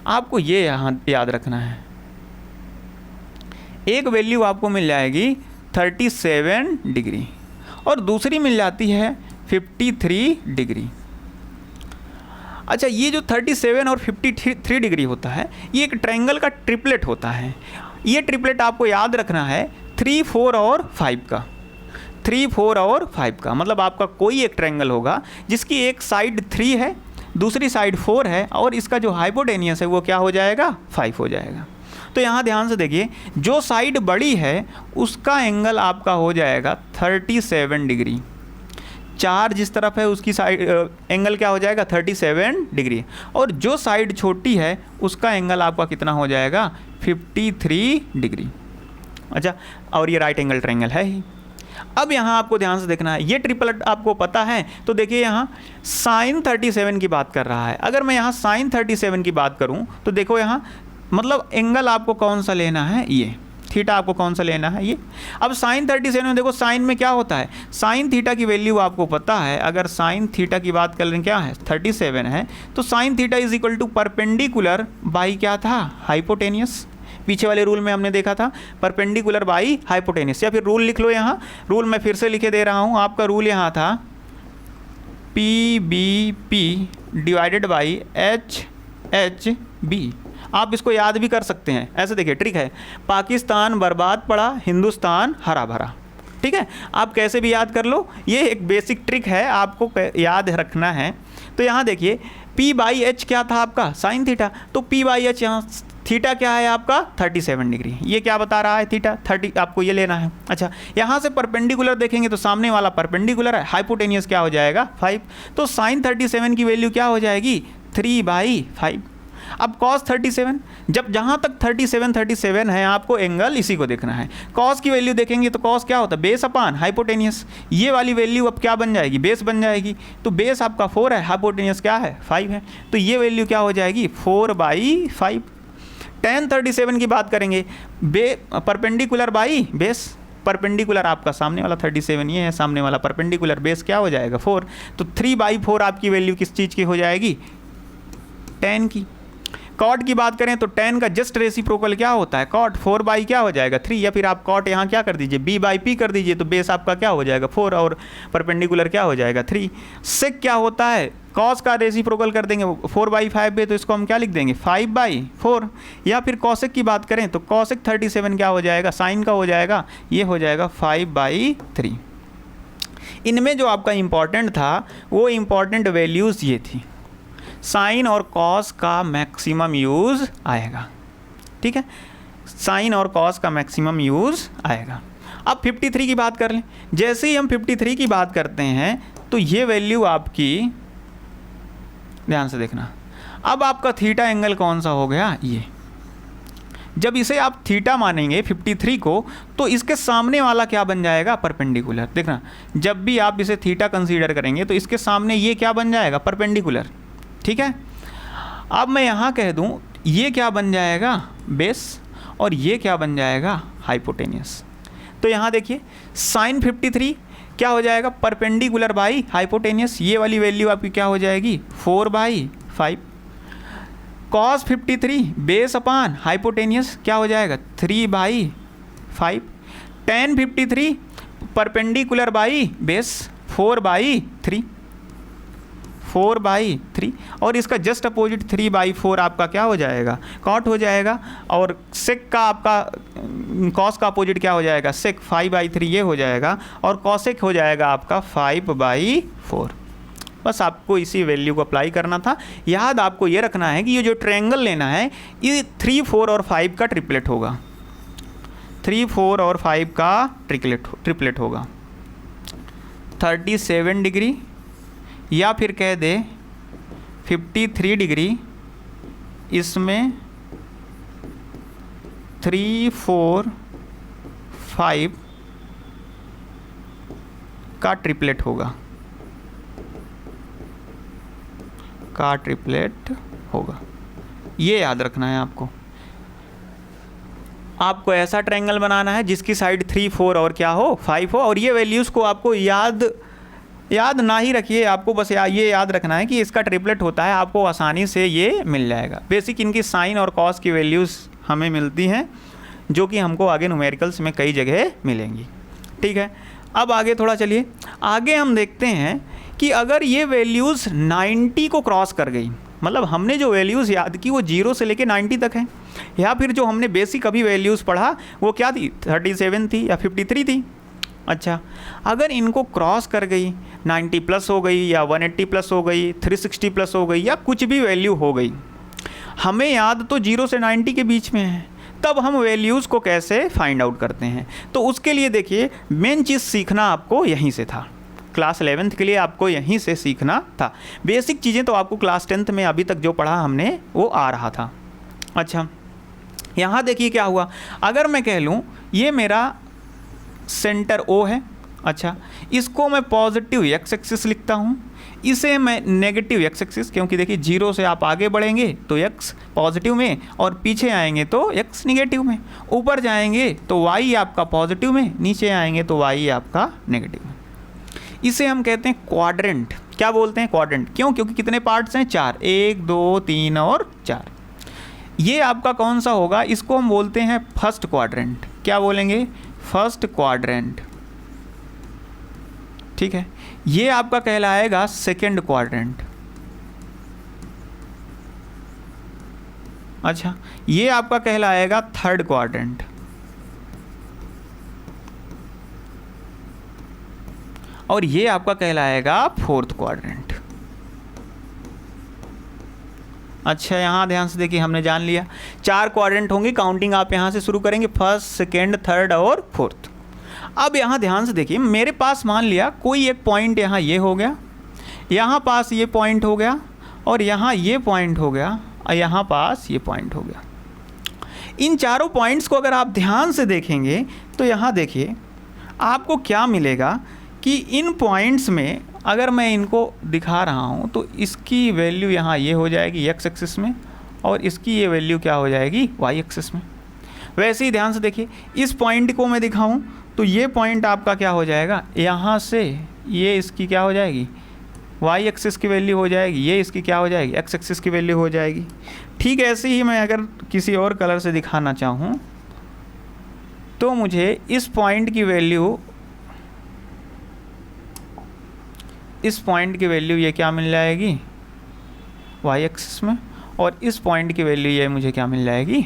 आपको ये यहाँ याद रखना है, एक वैल्यू आपको मिल जाएगी 37 डिग्री और दूसरी मिल जाती है 53 डिग्री। अच्छा, ये जो 37 और 53 डिग्री होता है, ये एक ट्रायंगल का ट्रिपलेट होता है। ये ट्रिपलेट आपको याद रखना है 3, 4 और 5 का। 3, 4 और 5 का मतलब आपका कोई एक ट्रायंगल होगा जिसकी एक साइड 3 है, दूसरी साइड 4 है और इसका जो हाइपोटेनियस है वो क्या हो जाएगा? 5 हो जाएगा। तो यहाँ ध्यान से देखिए, जो साइड बड़ी है उसका एंगल आपका हो जाएगा 37 डिग्री। 4 जिस तरफ है उसकी साइड एंगल क्या हो जाएगा? 37 डिग्री। और जो साइड छोटी है उसका एंगल आपका कितना हो जाएगा? 53 डिग्री। अच्छा, और ये राइट एंगल ट्रायंगल है ही। अब यहाँ आपको ध्यान से देखना है, ये ट्रिपलेट आपको पता है तो देखिए यहाँ साइन 37 की बात कर रहा है। अगर मैं यहाँ साइन 37 की बात करूँ तो देखो यहाँ मतलब एंगल आपको कौन सा लेना है? ये थीटा आपको कौन सा लेना है? ये। अब साइन 37 में देखो, साइन में क्या होता है? साइन थीटा की वैल्यू आपको पता है। अगर साइन थीटा की बात कर लें, क्या है? 37 है, तो sine theta is equal to perpendicular by क्या था? हाइपोटेनियस। पीछे वाले रूल में हमने देखा था परपेंडिकुलर बाई हाइपोटेनियस। या फिर रूल लिख लो, यहाँ रूल मैं फिर से लिखे दे रहा हूँ। आपका रूल यहाँ था PBP डिवाइडेड बाई HHB। आप इसको याद भी कर सकते हैं ऐसे। देखिए ट्रिक है, पाकिस्तान बर्बाद पड़ा, हिंदुस्तान हरा भरा। ठीक है, आप कैसे भी याद कर लो, ये एक बेसिक ट्रिक है, आपको याद रखना है। तो यहाँ देखिए P/H क्या था आपका? Sine theta. तो P/H यहाँ थीटा क्या है आपका? 37 डिग्री। ये क्या बता रहा है? थीटा 30, आपको ये लेना है। अच्छा, यहाँ से परपेंडिकुलर देखेंगे तो सामने वाला परपेंडिकुलर है, हाइपोटेनियस क्या हो जाएगा? 5। तो साइन 37 की वैल्यू क्या हो जाएगी? 3/5। अब कॉस 37, जब जहाँ तक 37 है आपको एंगल इसी को देखना है। कॉस की वैल्यू देखेंगे तो कॉस क्या होता है? Base upon hypotenuse. ये वाली वैल्यू अब क्या बन जाएगी? बेस बन जाएगी। तो बेस आपका 4 है, हाइपोटेनियस क्या है? 5 है। तो ये वैल्यू क्या हो जाएगी? 4/5। टेन 37 की बात करेंगे, परपेंडिकुलर बाई बेस। परपेंडिकुलर आपका सामने वाला 37 ये है, सामने वाला परपेंडिकुलर, बेस क्या हो जाएगा? 4। तो 3/4 आपकी वैल्यू किस चीज़ की हो जाएगी? टेन की। कॉट की बात करें तो टेन का जस्ट रेसिप्रोकल क्या होता है? कॉट। 4 क्या हो जाएगा? 3। या फिर आप कॉट यहाँ क्या कर दीजिए? B/P कर दीजिए, तो बेस आपका क्या हो जाएगा? 4 और परपेंडिकुलर क्या हो जाएगा? 3। सेक क्या होता है? कॉस का रेसिप्रोकल कर देंगे 4/5 पे, तो इसको हम क्या लिख देंगे? 5/4। या फिर कॉसेक की बात करें तो कॉसेक 37 क्या हो जाएगा? साइन का हो जाएगा, ये हो जाएगा 5/3। इनमें जो आपका इंपॉर्टेंट था वो इंपॉर्टेंट वैल्यूज़ ये थी। साइन और कॉस का मैक्सिमम यूज़ आएगा। ठीक है, साइन और कॉस का मैक्सिमम यूज़ आएगा। अब 53 की बात कर लें। जैसे ही हम 53 की बात करते हैं तो ये वैल्यू आपकी, ध्यान से देखना, अब आपका थीटा एंगल कौन सा हो गया? ये। जब इसे आप थीटा मानेंगे 53 को, तो इसके सामने वाला क्या बन जाएगा? परपेंडिकुलर। देखना, जब भी आप इसे थीटा कंसीडर करेंगे तो इसके सामने ये क्या बन जाएगा? परपेंडिकुलर। ठीक है, अब मैं यहाँ कह दूँ ये क्या बन जाएगा? बेस। और ये क्या बन जाएगा? हाइपोटेनियस। तो यहाँ देखिए साइन 53 क्या हो जाएगा? Perpendicular by hypotenuse. ये वाली वैल्यू आपकी क्या हो जाएगी? 4/5। कॉस 53 बेस अपान हाइपोटेनियस क्या हो जाएगा? 3/5। Ten 53 perpendicular by base 4/3। 4/3 और इसका जस्ट अपोजिट 3/4 आपका क्या हो जाएगा, कॉट हो जाएगा। और सेक का आपका कॉस का अपोजिट क्या हो जाएगा, सेक 5/3 ये हो जाएगा और कॉसेक हो जाएगा आपका 5/4। बस आपको इसी वैल्यू को अप्लाई करना था। याद आपको ये रखना है कि ये जो ट्रायंगल लेना है ये 3, 4 और 5 का ट्रिपलेट होगा, 3, 4 और 5 का ट्रिपलेट होगा। 37 डिग्री या फिर कह दे 53 डिग्री, इसमें 3, 4, 5 का ट्रिपलेट होगा, ये याद रखना है आपको। आपको ऐसा ट्रायंगल बनाना है जिसकी साइड 3, 4 और क्या हो, 5 हो। और ये वैल्यूज़ को आपको याद ना ही रखिए, आपको बस ये याद रखना है कि इसका ट्रिपलेट होता है, आपको आसानी से ये मिल जाएगा। बेसिक इनकी साइन और कॉस की वैल्यूज़ हमें मिलती हैं जो कि हमको आगे न्यूमेरिकल्स में कई जगह मिलेंगी। ठीक है, अब आगे थोड़ा चलिए, आगे हम देखते हैं कि अगर ये वैल्यूज़ 90 को क्रॉस कर गई, मतलब हमने जो वैल्यूज़ याद की वो 0 से लेके 90 तक है, या फिर जो हमने बेसिक अभी वैल्यूज़ पढ़ा वो क्या थी, 37 थी या 53 थी। अच्छा, अगर इनको क्रॉस कर गई, 90 प्लस हो गई या 180 प्लस हो गई, 360 प्लस हो गई या कुछ भी वैल्यू हो गई, हमें याद तो 0 से 90 के बीच में है, तब हम वैल्यूज़ को कैसे फाइंड आउट करते हैं। तो उसके लिए देखिए मेन चीज़ सीखना आपको यहीं से था, क्लास 11th के लिए आपको यहीं से सीखना था। बेसिक चीज़ें तो आपको क्लास 10th में अभी तक जो पढ़ा हमने वो आ रहा था। अच्छा, यहाँ देखिए क्या हुआ, अगर मैं कह लूँ ये मेरा सेंटर O है। अच्छा, इसको मैं पॉजिटिव एक्स एक्सिस लिखता हूँ, इसे मैं नेगेटिव एक्स एक्सिस, क्योंकि देखिए 0 से आप आगे बढ़ेंगे तो x पॉजिटिव में और पीछे आएंगे तो x निगेटिव में, ऊपर जाएंगे तो y आपका पॉजिटिव में, नीचे आएंगे तो y आपका नेगेटिव में। इसे हम कहते हैं क्वाड्रेंट। क्या बोलते हैं, क्वाड्रेंट। क्यों, क्योंकि कितने पार्ट्स हैं, 4, 1, 2, 3 और 4। ये आपका कौन सा होगा, इसको हम बोलते हैं फर्स्ट क्वाड्रेंट। क्या बोलेंगे, फर्स्ट क्वाड्रेंट। ठीक है, ये आपका कहलाएगा सेकेंड क्वाड्रेंट। अच्छा, ये आपका कहलाएगा थर्ड क्वाड्रेंट। और ये आपका कहलाएगा फोर्थ क्वाड्रेंट। अच्छा, यहाँ ध्यान से देखिए, हमने जान लिया 4 क्वाड्रेंट होंगे, काउंटिंग आप यहाँ से शुरू करेंगे, फर्स्ट, सेकेंड, थर्ड और फोर्थ। अब यहाँ ध्यान से देखिए, मेरे पास मान लिया कोई एक पॉइंट यहाँ ये हो गया, यहाँ पास ये पॉइंट हो गया, और यहाँ ये पॉइंट हो गया, और यहाँ पास ये पॉइंट हो गया। इन चारों पॉइंट्स को अगर आप ध्यान से देखेंगे तो यहाँ देखिए आपको क्या मिलेगा कि इन पॉइंट्स में अगर मैं इनको दिखा रहा हूँ तो इसकी वैल्यू यहाँ ये हो जाएगी x एक्सिस में, और इसकी ये वैल्यू क्या हो जाएगी y एक्सिस में। वैसे ही ध्यान से देखिए, इस पॉइंट को मैं दिखाऊँ तो ये पॉइंट आपका क्या हो जाएगा, यहाँ से ये इसकी क्या हो जाएगी, y एक्सिस की वैल्यू हो जाएगी, ये इसकी क्या हो जाएगी, x एक्सिस की वैल्यू हो जाएगी। ठीक ऐसे ही मैं अगर किसी और कलर से दिखाना चाहूँ तो मुझे इस पॉइंट की वैल्यू, इस पॉइंट की वैल्यू ये क्या मिल जाएगी, y एक्सिस में, और इस पॉइंट की वैल्यू ये मुझे क्या मिल जाएगी,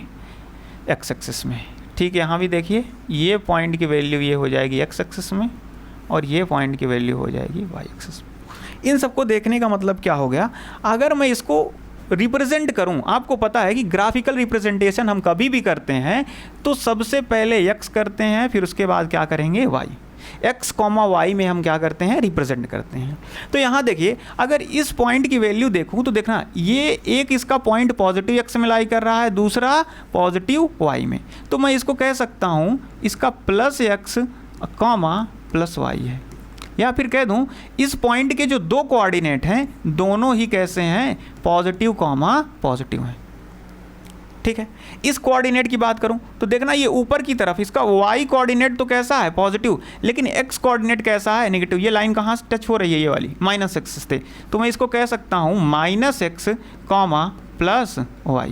x एक्सिस में। ठीक है, यहाँ भी देखिए, ये पॉइंट की वैल्यू ये हो जाएगी x एक्सिस में, और ये पॉइंट की वैल्यू हो जाएगी y एक्सिस में। इन सबको देखने का मतलब क्या हो गया, अगर मैं इसको रिप्रेजेंट करूं, आपको पता है कि ग्राफिकल रिप्रेजेंटेशन हम कभी भी करते हैं तो सबसे पहले x करते हैं, फिर उसके बाद क्या करेंगे y। x, y में हम क्या करते हैं, रिप्रेजेंट करते हैं। तो यहाँ देखिए, अगर इस पॉइंट की वैल्यू देखूँ तो देखना, ये एक इसका पॉइंट पॉजिटिव x में लाई कर रहा है, दूसरा पॉजिटिव y में, तो मैं इसको कह सकता हूँ इसका प्लस x, प्लस y है। या फिर कह दूँ इस पॉइंट के जो 2 कोऑर्डिनेट हैं दोनों ही कैसे हैं, पॉजिटिव पॉजिटिव हैं। ठीक है, इस कोऑर्डिनेट की बात करूं तो देखना, ये ऊपर की तरफ इसका y कोऑर्डिनेट तो कैसा है, पॉजिटिव, लेकिन x कोऑर्डिनेट कैसा है, नेगेटिव। ये लाइन कहाँ से टच हो रही है, ये वाली माइनस एक्स से, तो मैं इसको कह सकता हूँ -x, प्लस y।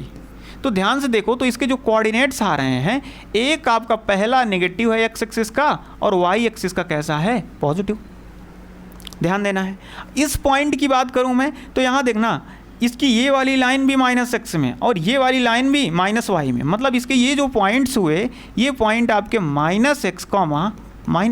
तो ध्यान से देखो, तो इसके जो कोऑर्डिनेट्स आ रहे हैं, एक आपका पहला नेगेटिव है x एक्सिस का, और y एक्सिस का कैसा है, पॉजिटिव। ध्यान देना है। इस पॉइंट की बात करूं मैं तो यहाँ देखना, इसकी ये वाली लाइन भी -x में और ये वाली लाइन भी -y में, मतलब इसके ये जो पॉइंट्स हुए ये पॉइंट आपके -x,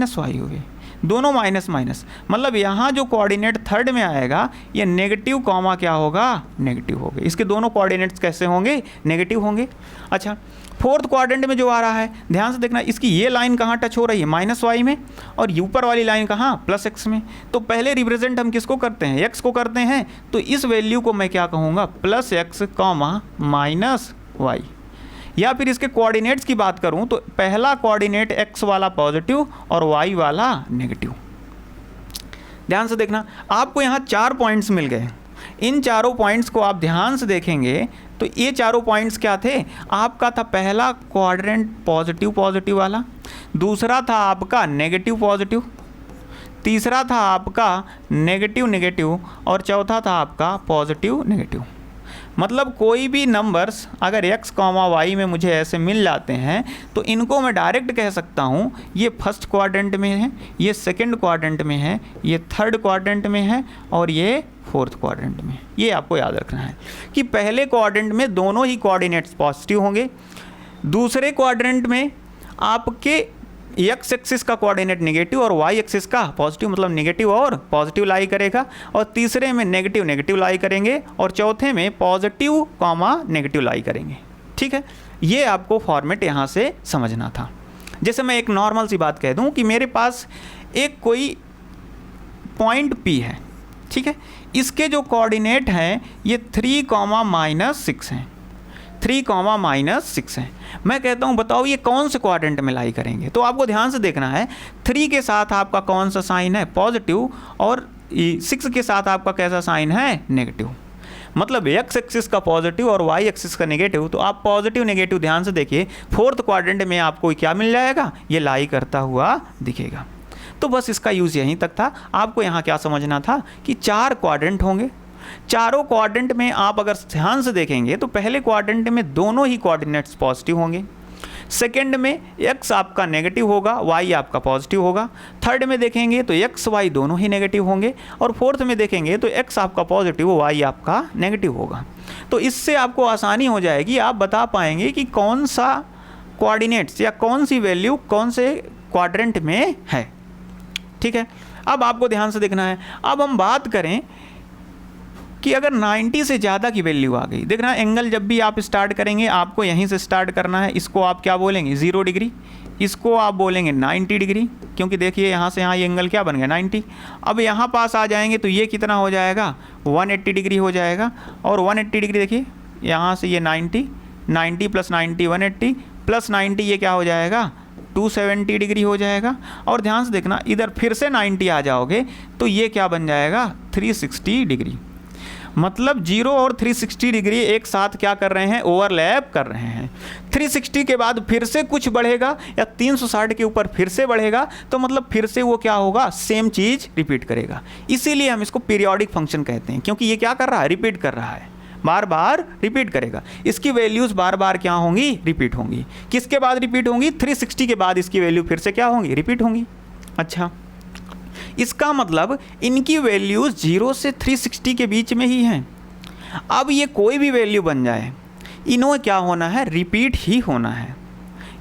-y हुए, दोनों माइनस माइनस, मतलब यहाँ जो कोऑर्डिनेट थर्ड में आएगा ये नेगेटिव कॉमा क्या होगा, नेगेटिव होगा। इसके दोनों कोऑर्डिनेट्स कैसे होंगे, नेगेटिव होंगे। अच्छा, फोर्थ क्वाड्रेंट में जो आ रहा है ध्यान से देखना, इसकी ये लाइन कहाँ टच हो रही है, -y में, और ऊपर वाली लाइन कहाँ, +x में। तो पहले रिप्रेजेंट हम किसको करते हैं, x को करते हैं, तो इस वैल्यू को मैं क्या कहूँगा, +x, -y। या फिर इसके कोऑर्डिनेट्स की बात करूं तो पहला कोऑर्डिनेट x वाला पॉजिटिव और y वाला नेगेटिव। ध्यान से देखना, आपको यहाँ 4 पॉइंट्स मिल गए। इन चारों पॉइंट्स को आप ध्यान से देखेंगे तो ये चारों पॉइंट्स क्या थे, आपका था पहला क्वाड्रेंट पॉजिटिव पॉजिटिव वाला, दूसरा था आपका नेगेटिव पॉजिटिव, तीसरा था आपका नेगेटिव नेगेटिव, और चौथा था आपका पॉजिटिव नेगेटिव। मतलब कोई भी नंबर्स अगर x, y में मुझे ऐसे मिल जाते हैं तो इनको मैं डायरेक्ट कह सकता हूँ ये फर्स्ट क्वाड्रेंट में है, ये सेकंड क्वाड्रेंट में है, ये थर्ड क्वाड्रेंट में है, और ये फोर्थ क्वाड्रेंट में। ये आपको याद रखना है कि पहले क्वाड्रेंट में दोनों ही कोऑर्डिनेट्स पॉजिटिव होंगे, दूसरे क्वाड्रेंट में आपके x एक्सिस का कोऑर्डिनेट नेगेटिव और y एक्सिस का पॉजिटिव, मतलब नेगेटिव और पॉजिटिव लाई करेगा, और तीसरे में नेगेटिव नेगेटिव लाई करेंगे, और चौथे में पॉजिटिव कॉमा नेगेटिव लाई करेंगे। ठीक है, ये आपको फॉर्मेट यहाँ से समझना था। जैसे मैं एक नॉर्मल सी बात कह दूँ कि मेरे पास एक कोई पॉइंट P है, ठीक है, इसके जो कोऑर्डिनेट हैं ये 3, -6 हैं, 3, -6 है। मैं कहता हूँ बताओ ये कौन से क्वाड्रेंट में लाई करेंगे, तो आपको ध्यान से देखना है 3 के साथ आपका कौन सा साइन है, पॉजिटिव, और 6 के साथ आपका कैसा साइन है, नेगेटिव। मतलब x एक्सिस का पॉजिटिव और y एक्सिस का नेगेटिव, तो आप पॉजिटिव नेगेटिव ध्यान से देखिए, फोर्थ क्वाड्रेंट में आपको क्या मिल जाएगा, ये लाई करता हुआ दिखेगा। तो बस इसका यूज़ यहीं तक था। आपको यहाँ क्या समझना था कि 4 क्वाड्रेंट होंगे, चारों क्वाड्रेंट में आप अगर ध्यान से देखेंगे तो पहले क्वाड्रेंट में दोनों ही कोऑर्डिनेट्स पॉजिटिव होंगे, सेकंड में x आपका नेगेटिव होगा, y आपका पॉजिटिव होगा, थर्ड में देखेंगे तो x y दोनों ही नेगेटिव होंगे, और फोर्थ में देखेंगे तो x आपका पॉजिटिव, y आपका नेगेटिव होगा। तो इससे आपको आसानी हो जाएगी, आप बता पाएंगे कि कौन सा कोऑर्डिनेट्स या कौन सी वैल्यू कौन से क्वाड्रेंट में है। ठीक है, अब आपको ध्यान से देखना है। अब हम बात करें कि अगर 90 से ज़्यादा की वैल्यू आ गई, देखना एंगल जब भी आप स्टार्ट करेंगे आपको यहीं से स्टार्ट करना है। इसको आप क्या बोलेंगे, 0 डिग्री, इसको आप बोलेंगे 90 डिग्री, क्योंकि देखिए यहाँ से यहाँ ये एंगल क्या बन गया, 90। अब यहाँ पास आ जाएंगे तो ये कितना हो जाएगा, 180 डिग्री हो जाएगा, और 180 डिग्री देखिए यहाँ से ये 90 + 90 180 + 90 ये क्या हो जाएगा, 270 डिग्री हो जाएगा। और ध्यान से देखना इधर फिर से 90 आ जाओगे तो ये क्या बन जाएगा, 360 डिग्री। मतलब 0 और 360 डिग्री एक साथ क्या कर रहे हैं, ओवरलैप कर रहे हैं। 360 के बाद फिर से कुछ बढ़ेगा या 360 के ऊपर फिर से बढ़ेगा, तो मतलब फिर से वो क्या होगा, सेम चीज़ रिपीट करेगा। इसीलिए हम इसको पीरियोडिक फंक्शन कहते हैं, क्योंकि ये क्या कर रहा है, रिपीट कर रहा है, बार बार रिपीट करेगा। इसकी वैल्यूज़ बार बार क्या होंगी, रिपीट होंगी। किसके बाद रिपीट होंगी, 360 के बाद इसकी वैल्यू फिर से क्या होंगी, रिपीट होंगी। अच्छा, इसका मतलब इनकी वैल्यूज़ 0 से 360 के बीच में ही हैं। अब ये कोई भी वैल्यू बन जाए, इन्हें क्या होना है, रिपीट ही होना है।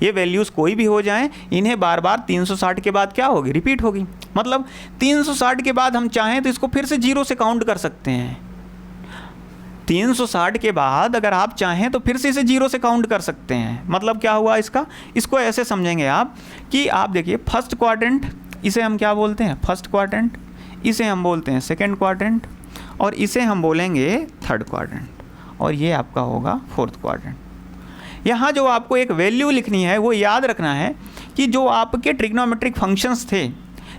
ये वैल्यूज़ कोई भी हो जाएं, इन्हें बार बार 360 के बाद क्या होगी, रिपीट होगी। मतलब 360 के बाद हम चाहें तो इसको फिर से 0 से काउंट कर सकते हैं। 360 के बाद अगर आप चाहें तो फिर से इसे 0 से काउंट कर सकते हैं। मतलब क्या हुआ इसका, इसको ऐसे समझेंगे आप कि आप देखिए फर्स्ट क्वाड्रेंट, इसे हम क्या बोलते हैं, फर्स्ट क्वाड्रेंट, इसे हम बोलते हैं सेकंड क्वाड्रेंट, और इसे हम बोलेंगे थर्ड क्वाड्रेंट, और ये आपका होगा फोर्थ क्वाड्रेंट। यहाँ जो आपको एक वैल्यू लिखनी है वो याद रखना है कि जो आपके ट्रिग्नोमेट्रिक फंक्शंस थे,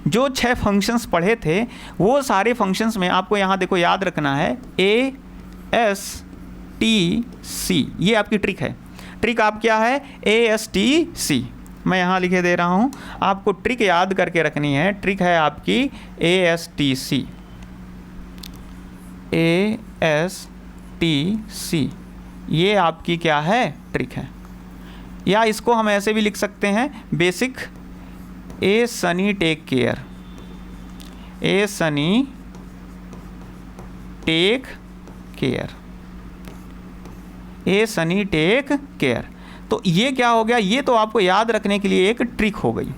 जो 6 फंक्शंस पढ़े थे, वो सारे फंक्शंस में आपको यहाँ देखो याद रखना है A S T C, ये आपकी ट्रिक है। ट्रिक आप क्या है, ASTC, मैं यहाँ लिखे दे रहा हूँ, आपको ट्रिक याद करके रखनी है। ट्रिक है आपकी ASTC, ASTC, ये आपकी क्या है, ट्रिक है। या इसको हम ऐसे भी लिख सकते हैं, बेसिक, ए सनी टेक केयर, ए सनी टेक केयर, ए सनी टेक केयर। तो ये क्या हो गया, ये तो आपको याद रखने के लिए एक ट्रिक हो गई।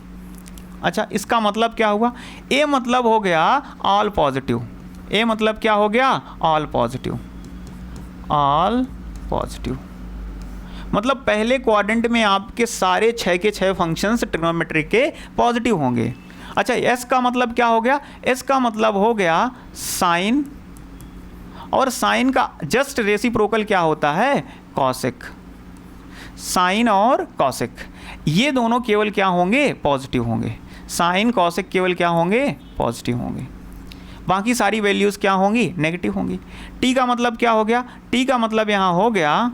अच्छा, इसका मतलब क्या हुआ, ए मतलब हो गया ऑल पॉजिटिव, ए मतलब क्या हो गया, ऑल पॉजिटिव, ऑल पॉजिटिव मतलब पहले क्वाड्रेंट में आपके सारे 6 के 6 फंक्शंस ट्रिग्नोमेट्रिक के पॉजिटिव होंगे। अच्छा, एस का मतलब क्या हो गया, एस का मतलब हो गया साइन, और साइन का जस्ट रेसिप्रोकल क्या होता है, कॉसेक। साइन और कॉसेक ये दोनों केवल क्या होंगे, पॉजिटिव होंगे। साइन कॉसेक केवल क्या होंगे, पॉजिटिव होंगे। बाकी सारी वैल्यूज़ क्या होंगी, नेगेटिव होंगी। टी का मतलब क्या हो गया, टी का मतलब यहाँ हो गया,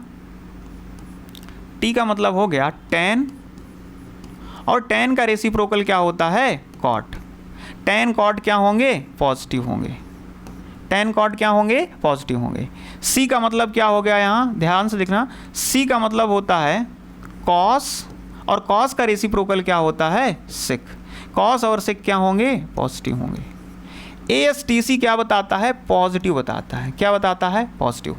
टी का मतलब हो गया tan, और tan का रेसिप्रोकल क्या होता है, कॉट। tan कॉट क्या होंगे, पॉजिटिव होंगे। tan कॉट क्या होंगे, पॉजिटिव होंगे। c का मतलब क्या हो गया, यहाँ ध्यान से देखना, c का मतलब होता है cos, और cos का रेसिप्रोकल क्या होता है, sec। cos और sec क्या होंगे, पॉजिटिव होंगे। ASTC क्या बताता है, पॉजिटिव बताता है। क्या बताता है, पॉजिटिव।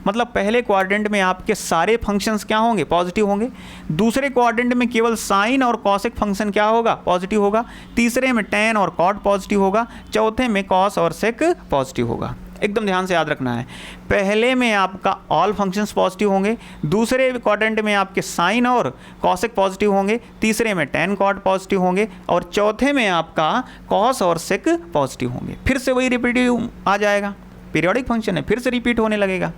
मतलब पहले क्वाड्रेंट में आपके सारे फंक्शंस क्या होंगे, पॉजिटिव होंगे। दूसरे क्वाड्रेंट में केवल साइन और कॉसेक फंक्शन क्या होगा, पॉजिटिव होगा। तीसरे में tan और कॉट पॉजिटिव होगा। चौथे में कॉस और सेक पॉजिटिव होगा। एकदम ध्यान से याद रखना है, पहले में आपका ऑल फंक्शंस पॉजिटिव होंगे, दूसरे क्वाड्रेंट में आपके साइन और कॉसेक पॉजिटिव होंगे, तीसरे में tan कॉट पॉजिटिव होंगे, और चौथे में आपका कॉस और सेक पॉजिटिव होंगे। फिर से वही रिपीटिव आ जाएगा, पीरियोडिक फंक्शन है, फिर से रिपीट होने लगेगा।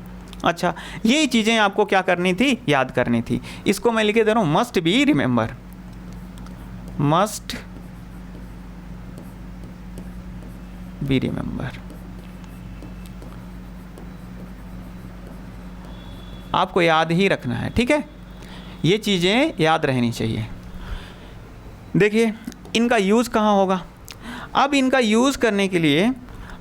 अच्छा, यही चीज़ें आपको क्या करनी थी, याद करनी थी। इसको मैं लिखे दे रहा हूँ, must be remember, must be remember. आपको याद ही रखना है, ठीक है, ये चीज़ें याद रहनी चाहिए। देखिए इनका यूज़ कहाँ होगा। अब इनका यूज़ करने के लिए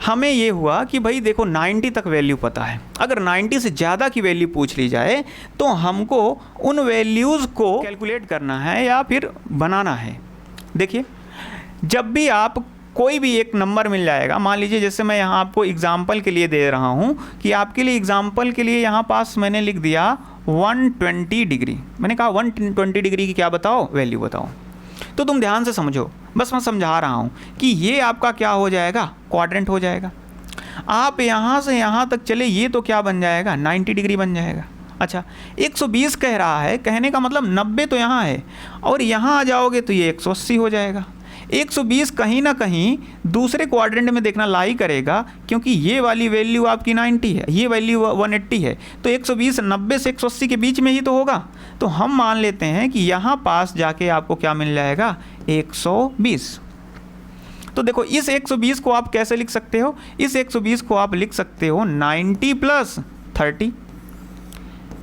हमें ये हुआ कि भाई देखो 90 तक वैल्यू पता है, अगर 90 से ज़्यादा की वैल्यू पूछ ली जाए तो हमको उन वैल्यूज़ को कैलकुलेट करना है या फिर बनाना है। देखिए जब भी आप कोई भी एक नंबर मिल जाएगा, मान लीजिए जैसे मैं यहाँ आपको एग्जाम्पल के लिए दे रहा हूँ कि आपके लिए एग्जाम्पल के लिए यहाँ पास मैंने लिख दिया 120 डिग्री। मैंने कहा 120 डिग्री की क्या बताओ, वैल्यू बताओ। तो तुम ध्यान से समझो, बस मैं समझा रहा हूँ कि ये आपका क्या हो जाएगा, क्वाड्रेंट हो जाएगा। आप यहाँ से यहाँ तक चले, ये तो क्या बन जाएगा, 90 डिग्री बन जाएगा। अच्छा 120 कह रहा है, कहने का मतलब 90 तो यहाँ है, और यहाँ आ जाओगे तो ये 180 हो जाएगा। 120 कहीं ना कहीं दूसरे क्वाड्रेंट में देखना लाई करेगा, क्योंकि ये वाली वैल्यू आपकी 90 है, ये वैल्यू 180 है, तो 120 90 से 180 के बीच में ही तो होगा। तो हम मान लेते हैं कि यहाँ पास जाके आपको क्या मिल जाएगा, 120। तो देखो इस 120 को आप कैसे लिख सकते हो, इस 120 को आप लिख सकते हो 90 + 30।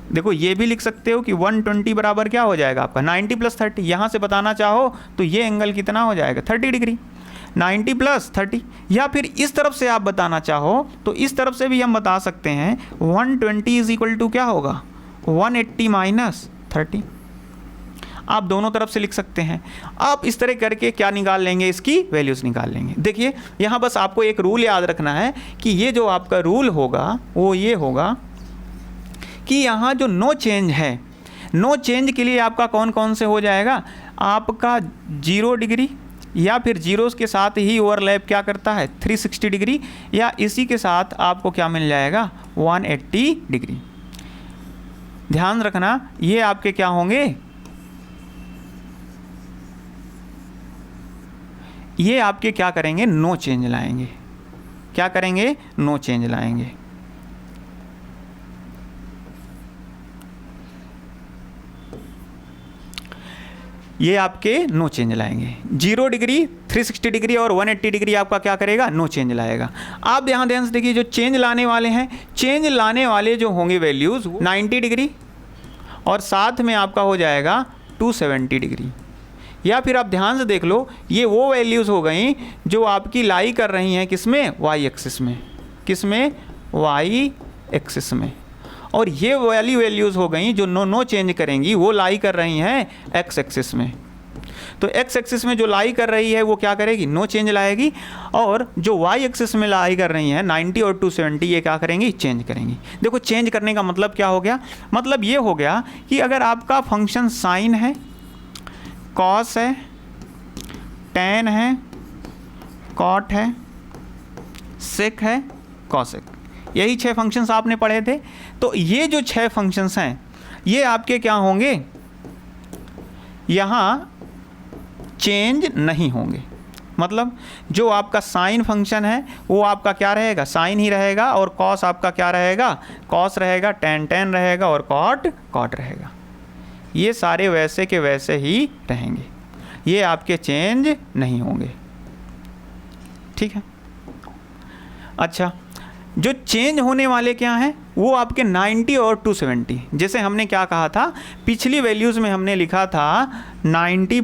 देखो ये भी लिख सकते हो कि 120 बराबर क्या हो जाएगा आपका, 90 + 30। यहाँ से बताना चाहो तो ये एंगल कितना हो जाएगा, 30 डिग्री, 90 + 30। या फिर इस तरफ से आप बताना चाहो तो इस तरफ से भी हम बता सकते हैं 120 = क्या होगा, 180 - 30। आप दोनों तरफ से लिख सकते हैं। आप इस तरह करके क्या निकाल लेंगे, इसकी वैल्यूज़ निकाल लेंगे। देखिए यहाँ बस आपको एक रूल याद रखना है कि ये जो आपका रूल होगा वो ये होगा कि यहाँ जो नो चेंज है, नो चेंज के लिए आपका कौन कौन से हो जाएगा, आपका 0 डिग्री, या फिर जीरोस के साथ ही ओवरलैप क्या करता है 360 डिग्री, या इसी के साथ आपको क्या मिल जाएगा 180 डिग्री। ध्यान रखना ये आपके क्या होंगे, ये आपके क्या करेंगे, नो चेंज लाएंगे। क्या करेंगे, नो चेंज लाएंगे। ये आपके नो चेंज लाएंगे। 0 डिग्री, 360 डिग्री और 180 डिग्री आपका क्या करेगा, नो चेंज लाएगा। आप यहाँ ध्यान से देखिए, जो चेंज लाने वाले हैं, चेंज लाने वाले जो होंगे वैल्यूज़ 90 डिग्री और साथ में आपका हो जाएगा 270 डिग्री। या फिर आप ध्यान से देख लो, ये वो वैल्यूज़ हो गई जो आपकी लाई कर रही हैं किसमें, वाई एक्सिस में। किसमें, वाई एक्सिस में। और ये वाली वैल्यूज़ हो गई जो नो चेंज करेंगी, वो लाई कर रही हैं एक्स एक्सिस में। तो एक्स एक्सिस में जो लाई कर रही है वो क्या करेगी, नो चेंज लाएगी, और जो वाई एक्सिस में लाई कर रही है 90 और 270 ये क्या करेंगी, चेंज करेंगी। देखो चेंज करने का मतलब क्या हो गया, मतलब ये हो गया कि अगर आपका फंक्शन साइन है, कॉस है, टेन है, कॉट है, सेक है, कॉसेक, यही 6 फंक्शंस आपने पढ़े थे। तो ये जो 6 फंक्शंस हैं ये आपके क्या होंगे, यहाँ चेंज नहीं होंगे। मतलब जो आपका साइन फंक्शन है वो आपका क्या रहेगा, साइन ही रहेगा, और कॉस आपका क्या रहेगा, कॉस रहेगा, टेन टेन रहेगा, और कॉट कॉट रहेगा। ये सारे वैसे के वैसे ही रहेंगे, ये आपके चेंज नहीं होंगे। ठीक है। अच्छा, जो चेंज होने वाले क्या हैं वो आपके 90 और 270। जैसे हमने क्या कहा था, पिछली वैल्यूज़ में हमने लिखा था 90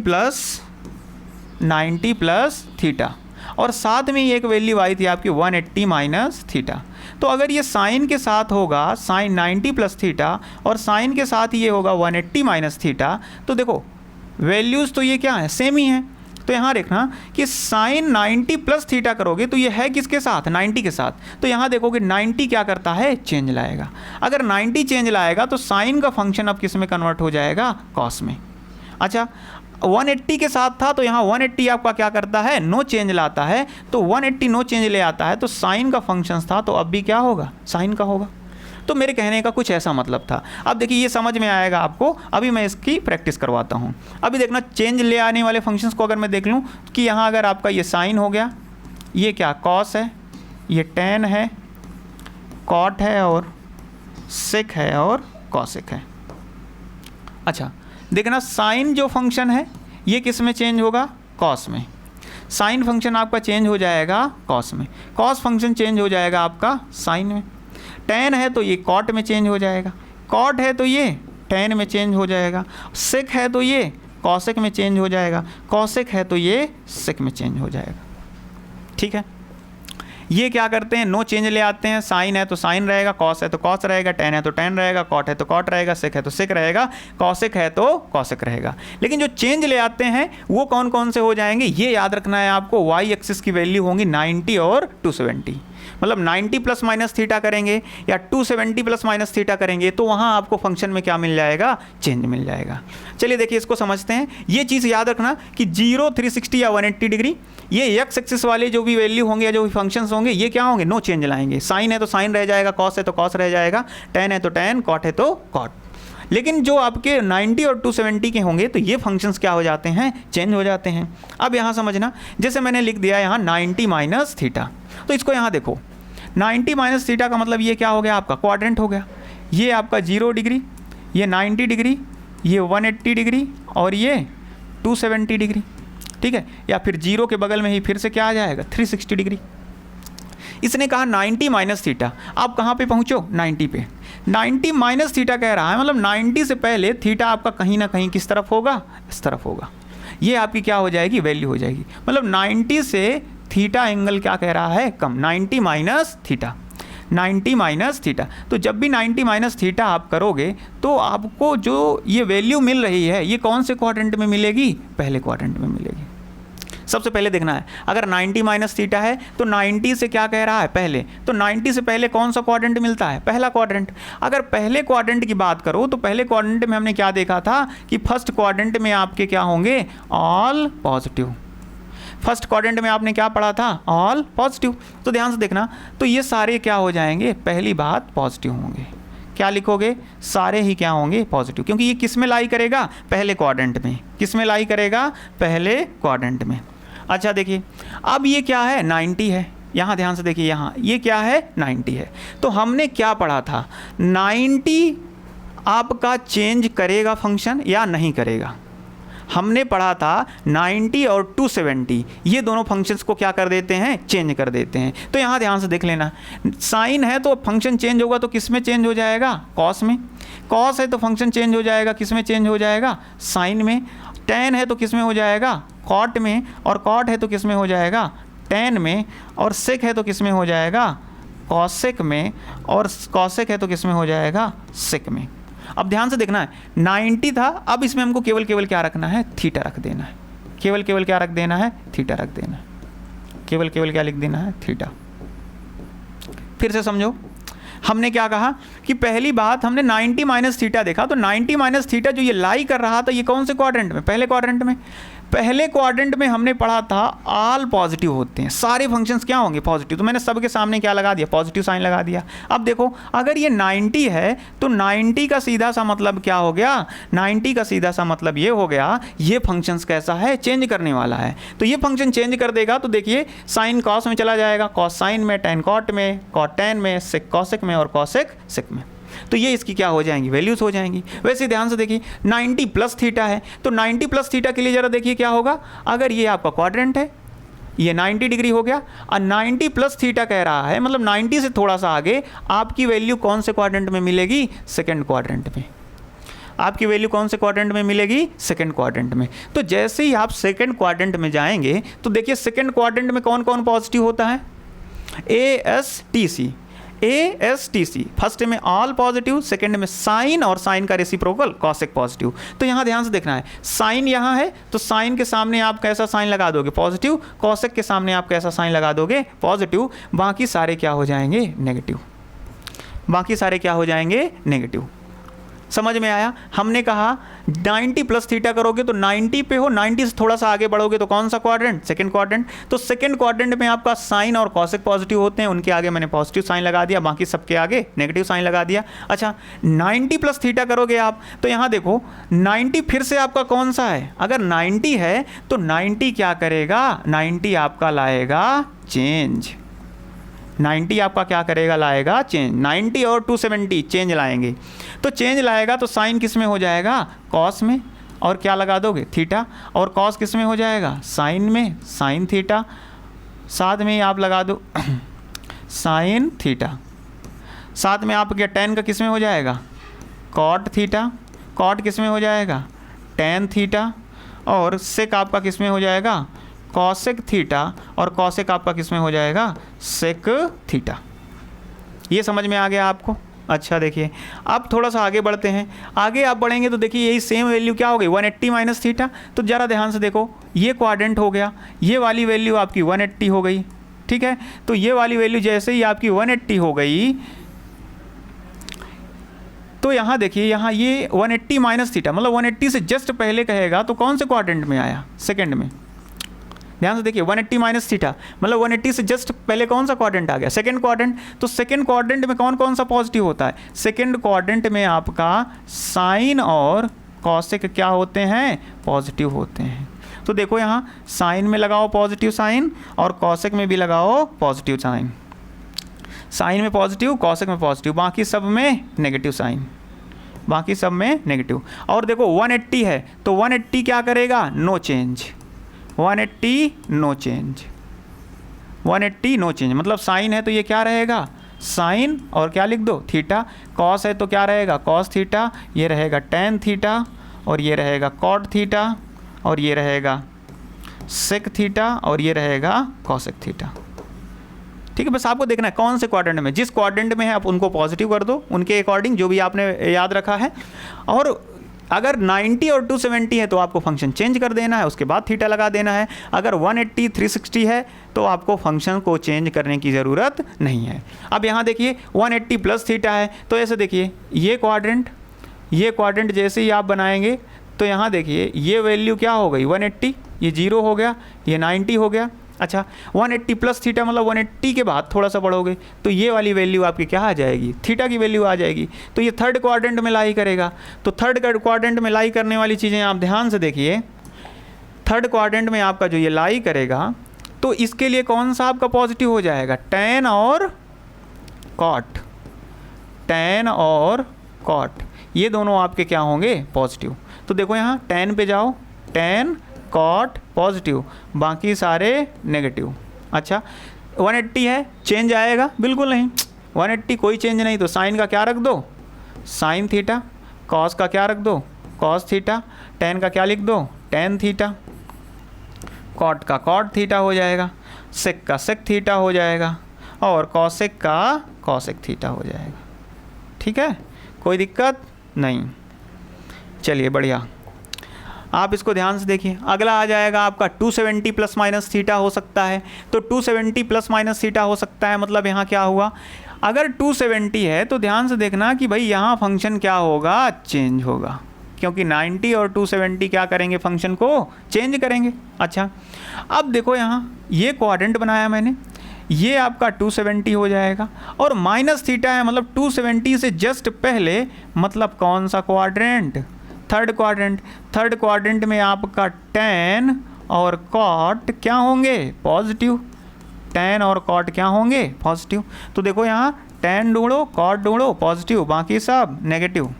प्लस थीटा, और साथ में एक वैल्यू आई थी आपकी 180 माइनस थीटा। तो अगर ये साइन के साथ होगा, साइन 90 प्लस थीटा, और साइन के साथ ये होगा 180 माइनस थीटा, तो देखो वैल्यूज़ तो ये क्या है, सेम ही हैं। तो यहाँ देखना कि साइन 90 प्लस थीटा करोगे तो ये है किसके साथ, 90 के साथ। तो यहाँ देखोगे 90 क्या करता है, चेंज लाएगा। अगर 90 चेंज लाएगा तो साइन का फंक्शन अब किस में कन्वर्ट हो जाएगा, कॉस में। अच्छा, 180 के साथ था तो यहाँ 180 आपका क्या करता है, नो चेंज लाता है। तो 180 नो चेंज ले आता है, तो साइन का फंक्शन था तो अब भी क्या होगा, साइन का होगा। तो मेरे कहने का कुछ ऐसा मतलब था। अब देखिए ये समझ में आएगा आपको, अभी मैं इसकी प्रैक्टिस करवाता हूँ। अभी देखना, चेंज ले आने वाले फंक्शंस को अगर मैं देख लूँ कि यहाँ अगर आपका ये साइन हो गया, ये क्या कॉस है, ये टेन है, कॉट है, और सेक है, और कॉसेक है। अच्छा देखना, साइन जो फंक्शन है ये किस में चेंज होगा, कॉस में। साइन फंक्शन आपका चेंज हो जाएगा कॉस में, कॉस फंक्शन चेंज हो जाएगा आपका साइन में। टेन है तो ये कॉट में चेंज हो जाएगा, कॉट है तो ये टेन में चेंज हो जाएगा, सेक है तो ये कॉसेक में चेंज हो जाएगा, कॉसेक है तो ये सेक में चेंज हो जाएगा। ठीक है, ये क्या करते हैं, नो चेंज ले आते हैं। साइन है तो साइन रहेगा, कॉस है तो कॉस रहेगा, टेन है तो टेन रहेगा, कॉट है तो कॉट रहेगा, सेक है तो सेक रहेगा, कॉसेक है तो कॉसेक रहेगा। लेकिन जो चेंज ले आते हैं वो कौन कौन से हो जाएंगे, ये याद रखना है आपको। वाई एक्सिस की वैल्यू होंगी 90 और 270। मतलब 90 प्लस माइनस थीटा करेंगे या 270 प्लस माइनस थीटा करेंगे तो वहाँ आपको फंक्शन में क्या मिल जाएगा, चेंज मिल जाएगा। चलिए देखिए इसको समझते हैं। ये चीज़ याद रखना कि 0, 360 या 180 डिग्री, ये एक्स एक्सिस वाले जो भी वैल्यू होंगे या जो भी फंक्शंस होंगे ये क्या होंगे, नो चेंज लाएंगे। साइन है तो साइन रह जाएगा, कॉस है तो कॉस रह जाएगा, टेन है तो टेन, कॉट है तो कॉट। लेकिन जो आपके 90 और 270 के होंगे तो ये फंक्शंस क्या हो जाते हैं, चेंज हो जाते हैं। अब यहाँ समझना, जैसे मैंने लिख दिया यहाँ 90 माइनस थीटा, तो इसको यहाँ देखो 90 माइनस थीटा का मतलब ये क्या हो गया, आपका क्वाड्रेंट हो गया। ये आपका 0 डिग्री, ये 90 डिग्री, ये 180 डिग्री, और ये 270 डिग्री। ठीक है, या फिर 0 के बगल में ही फिर से क्या आ जाएगा, 360 डिग्री। इसने कहा 90 माइनस थीटा, आप कहाँ पे पहुँचो, 90 पे। 90 माइनस थीटा कह रहा है, मतलब 90 से पहले थीटा आपका कहीं ना कहीं किस तरफ होगा, इस तरफ होगा। ये आपकी क्या हो जाएगी, वैल्यू हो जाएगी। मतलब 90 से थीटा एंगल क्या कह रहा है, कम। 90 माइनस थीटा, 90 माइनस थीटा। तो जब भी 90 माइनस थीटा आप करोगे तो आपको जो ये वैल्यू मिल रही है ये कौन से क्वाड्रेंट में मिलेगी, पहले क्वाड्रेंट में मिलेगी। सबसे पहले देखना है, अगर 90 माइनस थीटा है तो 90 से क्या कह रहा है, पहले। तो 90 से पहले कौन सा क्वाड्रेंट मिलता है, पहला क्वाड्रेंट। अगर पहले क्वाड्रेंट की बात करो तो पहले क्वाड्रेंट में हमने क्या देखा था कि फर्स्ट क्वाड्रेंट में आपके क्या होंगे, ऑल पॉजिटिव। फर्स्ट क्वाड्रेंट में आपने क्या पढ़ा था, ऑल पॉजिटिव। तो ध्यान से देखना, तो ये सारे क्या हो जाएंगे, पहली बात पॉजिटिव होंगे। क्या लिखोगे, सारे ही क्या होंगे, पॉजिटिव, क्योंकि ये किस में लाई करेगा, पहले क्वाड्रेंट में। किस में लाई करेगा, पहले क्वाड्रेंट में। अच्छा देखिए, अब ये क्या है, 90 है। यहाँ ध्यान से देखिए, यहाँ ये क्या है, 90 है। तो हमने क्या पढ़ा था, 90 आपका चेंज करेगा फंक्शन या नहीं करेगा। हमने पढ़ा था 90 और 270 ये दोनों फंक्शंस को क्या कर देते हैं, चेंज कर देते हैं। तो यहाँ ध्यान से देख लेना, साइन है तो फंक्शन चेंज होगा तो किस में चेंज हो जाएगा, कॉस में। कॉस है तो फंक्शन चेंज हो जाएगा, किस में चेंज हो जाएगा, साइन में। टेन है तो किस में हो जाएगा, कॉट में। और कॉट है तो किस में हो जाएगा, टेन में। और सेक है तो किस में हो जाएगा, कॉसेक में। और कॉसेक है तो किस में हो जाएगा, सेक में। अब ध्यान से देखना है, 90 था, अब इसमें हमको केवल क्या रखना है, थीटा रख देना है। केवल केवल क्या रख देना है, थीटा रख देना है, केवल केवल क्या लिख देना है, थीटा। फिर से समझो, हमने क्या कहा कि पहली बात हमने 90 माइनस थीटा देखा, तो 90 माइनस थीटा जो ये लाई कर रहा था ये कौन से क्वाड्रेंट में, पहले क्वाड्रेंट में। पहले क्वाड्रेंट में हमने पढ़ा था ऑल पॉजिटिव होते हैं, सारे फंक्शंस क्या होंगे, पॉजिटिव। तो मैंने सबके सामने क्या लगा दिया, पॉजिटिव साइन लगा दिया। अब देखो अगर ये 90 है तो 90 का सीधा सा मतलब क्या हो गया, 90 का सीधा सा मतलब ये हो गया ये फंक्शंस कैसा है, चेंज करने वाला है। तो ये फंक्शन चेंज कर देगा तो देखिए साइन कॉस में चला जाएगा, कॉस साइन में, टेन कॉट में, कॉट टेन में, सेक कॉसेक में और कॉसेक सेक में। तो ये इसकी क्या हो जाएंगी, वैल्यूज हो जाएंगी। वैसे ध्यान से देखिए 90 प्लस थीटा है, तो 90 प्लस थीटा के लिए जरा देखिए क्या होगा, अगर ये आपका क्वाड्रेंट है, ये 90 डिग्री हो गया और 90 प्लस थीटा कह रहा है, मतलब 90 से थोड़ा सा आगे आपकी वैल्यू कौन से क्वाड्रेंट में मिलेगी, सेकेंड क्वाड्रेंट में। आपकी वैल्यू कौन से क्वाड्रेंट में मिलेगी, सेकेंड क्वाड्रेंट में। तो जैसे ही आप सेकेंड क्वाड्रेंट में जाएंगे तो देखिए सेकेंड क्वाड्रेंट में कौन कौन पॉजिटिव होता है, ASTC, फर्स्ट में ऑल पॉजिटिव, सेकंड में साइन और साइन का रेसिप्रोकल कॉसेक पॉजिटिव। तो यहाँ ध्यान से देखना है, साइन यहाँ है तो साइन के सामने आप कैसा साइन लगा दोगे, पॉजिटिव, कॉसेक के सामने आप कैसा साइन लगा दोगे, पॉजिटिव, बाकी सारे क्या हो जाएंगे, नेगेटिव, बाकी सारे क्या हो जाएंगे, नेगेटिव। समझ में आया। हमने कहा 90 प्लस थीटा करोगे तो 90 पे हो, 90 से थोड़ा सा आगे बढ़ोगे तो कौन सा क्वाड्रेंट, सेकंड क्वाड्रेंट। तो सेकंड क्वाड्रेंट में आपका साइन और कॉसेक पॉजिटिव होते हैं, उनके आगे मैंने पॉजिटिव साइन लगा दिया, बाकी सबके आगे नेगेटिव साइन लगा दिया। अच्छा 90 प्लस थीटा करोगे आप तो यहाँ देखो 90 फिर से आपका कौन सा है, अगर 90 है तो 90 क्या करेगा, 90 आपका लाएगा चेंज, 90 आपका क्या करेगा, लाएगा चेंज। 90 और 270 चेंज लाएंगे, तो चेंज लाएगा तो साइन किस में हो जाएगा, कॉस में, और क्या लगा दोगे, थीटा, और कॉस किस में हो जाएगा, साइन में, साइन थीटा, साथ में ही आप लगा दो साइन थीटा, साथ में आप क्या टेन का किस में हो जाएगा, कॉट थीटा, कॉट किस में हो जाएगा, टेन थीटा, और सेक आपका किस में हो जाएगा, कॉसेक थीटा, और कॉसेक आपका किस में हो जाएगा, सेक थीटा। ये समझ में आ गया आपको। अच्छा देखिए अब थोड़ा सा आगे बढ़ते हैं, आगे आप बढ़ेंगे तो देखिए यही सेम वैल्यू क्या हो गई, 180 माइनस थीटा। तो ज़रा ध्यान से देखो, ये क्वाड्रेंट हो गया, ये वाली वैल्यू आपकी 180 हो गई, ठीक है। तो ये वाली वैल्यू जैसे ही आपकी 180 हो गई तो यहाँ देखिए, यहाँ ये 180 माइनस थीटा मतलब 180 से जस्ट पहले कहेगा तो कौन से क्वाड्रेंट में आया, सेकेंड में। ध्यान से देखिए 180 माइनस थीटा मतलब 180 से जस्ट पहले कौन सा क्वाड्रेंट आ गया, सेकंड क्वाड्रेंट। तो सेकंड क्वाड्रेंट में कौन कौन सा पॉजिटिव होता है, सेकंड क्वाड्रेंट में आपका साइन और कॉसेक क्या होते हैं, पॉजिटिव होते हैं। तो देखो यहाँ साइन में लगाओ पॉजिटिव साइन और कॉसेक में भी लगाओ पॉजिटिव साइन, साइन में पॉजिटिव, कॉसेक में पॉजिटिव, बाकी सब में नेगेटिव साइन, बाकी सब में नेगेटिव। और देखो 180 है तो 180 क्या करेगा, no change, 180 no change, 180 no change मतलब साइन है तो ये क्या रहेगा, साइन और क्या लिख दो, थीटा, कॉस है तो क्या रहेगा, कॉस थीटा, ये रहेगा टेन थीटा, और ये रहेगा कॉट थीटा, और ये रहेगा सेक थीटा, और ये रहेगा कॉसेक थीटा। ठीक है, बस आपको देखना है कौन से क्वाड्रेंट में, जिस क्वाड्रेंट में है आप उनको पॉजिटिव कर दो, उनके अकॉर्डिंग जो भी आपने याद रखा है। और अगर 90 और 270 है तो आपको फंक्शन चेंज कर देना है, उसके बाद थीटा लगा देना है। अगर 180 360 है तो आपको फंक्शन को चेंज करने की ज़रूरत नहीं है। अब यहाँ देखिए 180 प्लस थीटा है तो ऐसे देखिए ये क्वाड्रेंट जैसे ही आप बनाएंगे तो यहाँ देखिए ये वैल्यू क्या हो गई, 180, ये 0 हो गया, ये 90 हो गया। अच्छा 180 प्लस थीटा मतलब 180 के बाद थोड़ा सा बढ़ोगे तो ये वाली वैल्यू आपकी क्या आ जाएगी, थीटा की वैल्यू आ जाएगी। तो ये थर्ड क्वाड्रेंट में लाई करेगा। तो थर्ड क्वाड्रेंट में लाई करने वाली चीज़ें आप ध्यान से देखिए, थर्ड क्वाड्रेंट में आपका जो ये लाई करेगा तो इसके लिए कौन सा आपका पॉजिटिव हो जाएगा, टेन और कॉट, टेन और कॉट ये दोनों आपके क्या होंगे, पॉजिटिव। तो देखो यहाँ टेन पे जाओ, टेन कॉट पॉजिटिव, बाकी सारे नेगेटिव। अच्छा 180 है, चेंज आएगा, बिल्कुल नहीं, 180 कोई चेंज नहीं। तो साइन का क्या रख दो, साइन थीटा, कॉस का क्या रख दो, कॉस थीटा, टेन का क्या लिख दो, टेन थीटा, कॉट का कॉट थीटा हो जाएगा, सेक का सेक थीटा हो जाएगा, और कॉसेक का कॉसेक थीटा हो जाएगा। ठीक है, कोई दिक्कत नहीं। चलिए बढ़िया। आप इसको ध्यान से देखिए। अगला आ जाएगा आपका 270 प्लस माइनस थीटा हो सकता है, तो 270 प्लस माइनस थीटा हो सकता है, मतलब यहाँ क्या हुआ, अगर 270 है तो ध्यान से देखना कि भाई यहाँ फंक्शन क्या होगा, चेंज होगा, क्योंकि 90 और 270 क्या करेंगे, फंक्शन को चेंज करेंगे। अच्छा, अब देखो यहाँ ये क्वाड्रेंट बनाया मैंने, ये आपका 270 हो जाएगा, और माइनस थीटा है मतलब 270 से जस्ट पहले, मतलब कौन सा quadrant, third quadrant. Third quadrant में आपका tan और cot क्या होंगे, पॉजिटिव। tan और cot क्या होंगे, पॉजिटिव। तो देखो यहाँ tan ढूंढो, cot ढूंढो, पॉजिटिव, बाकी सब नेगेटिव,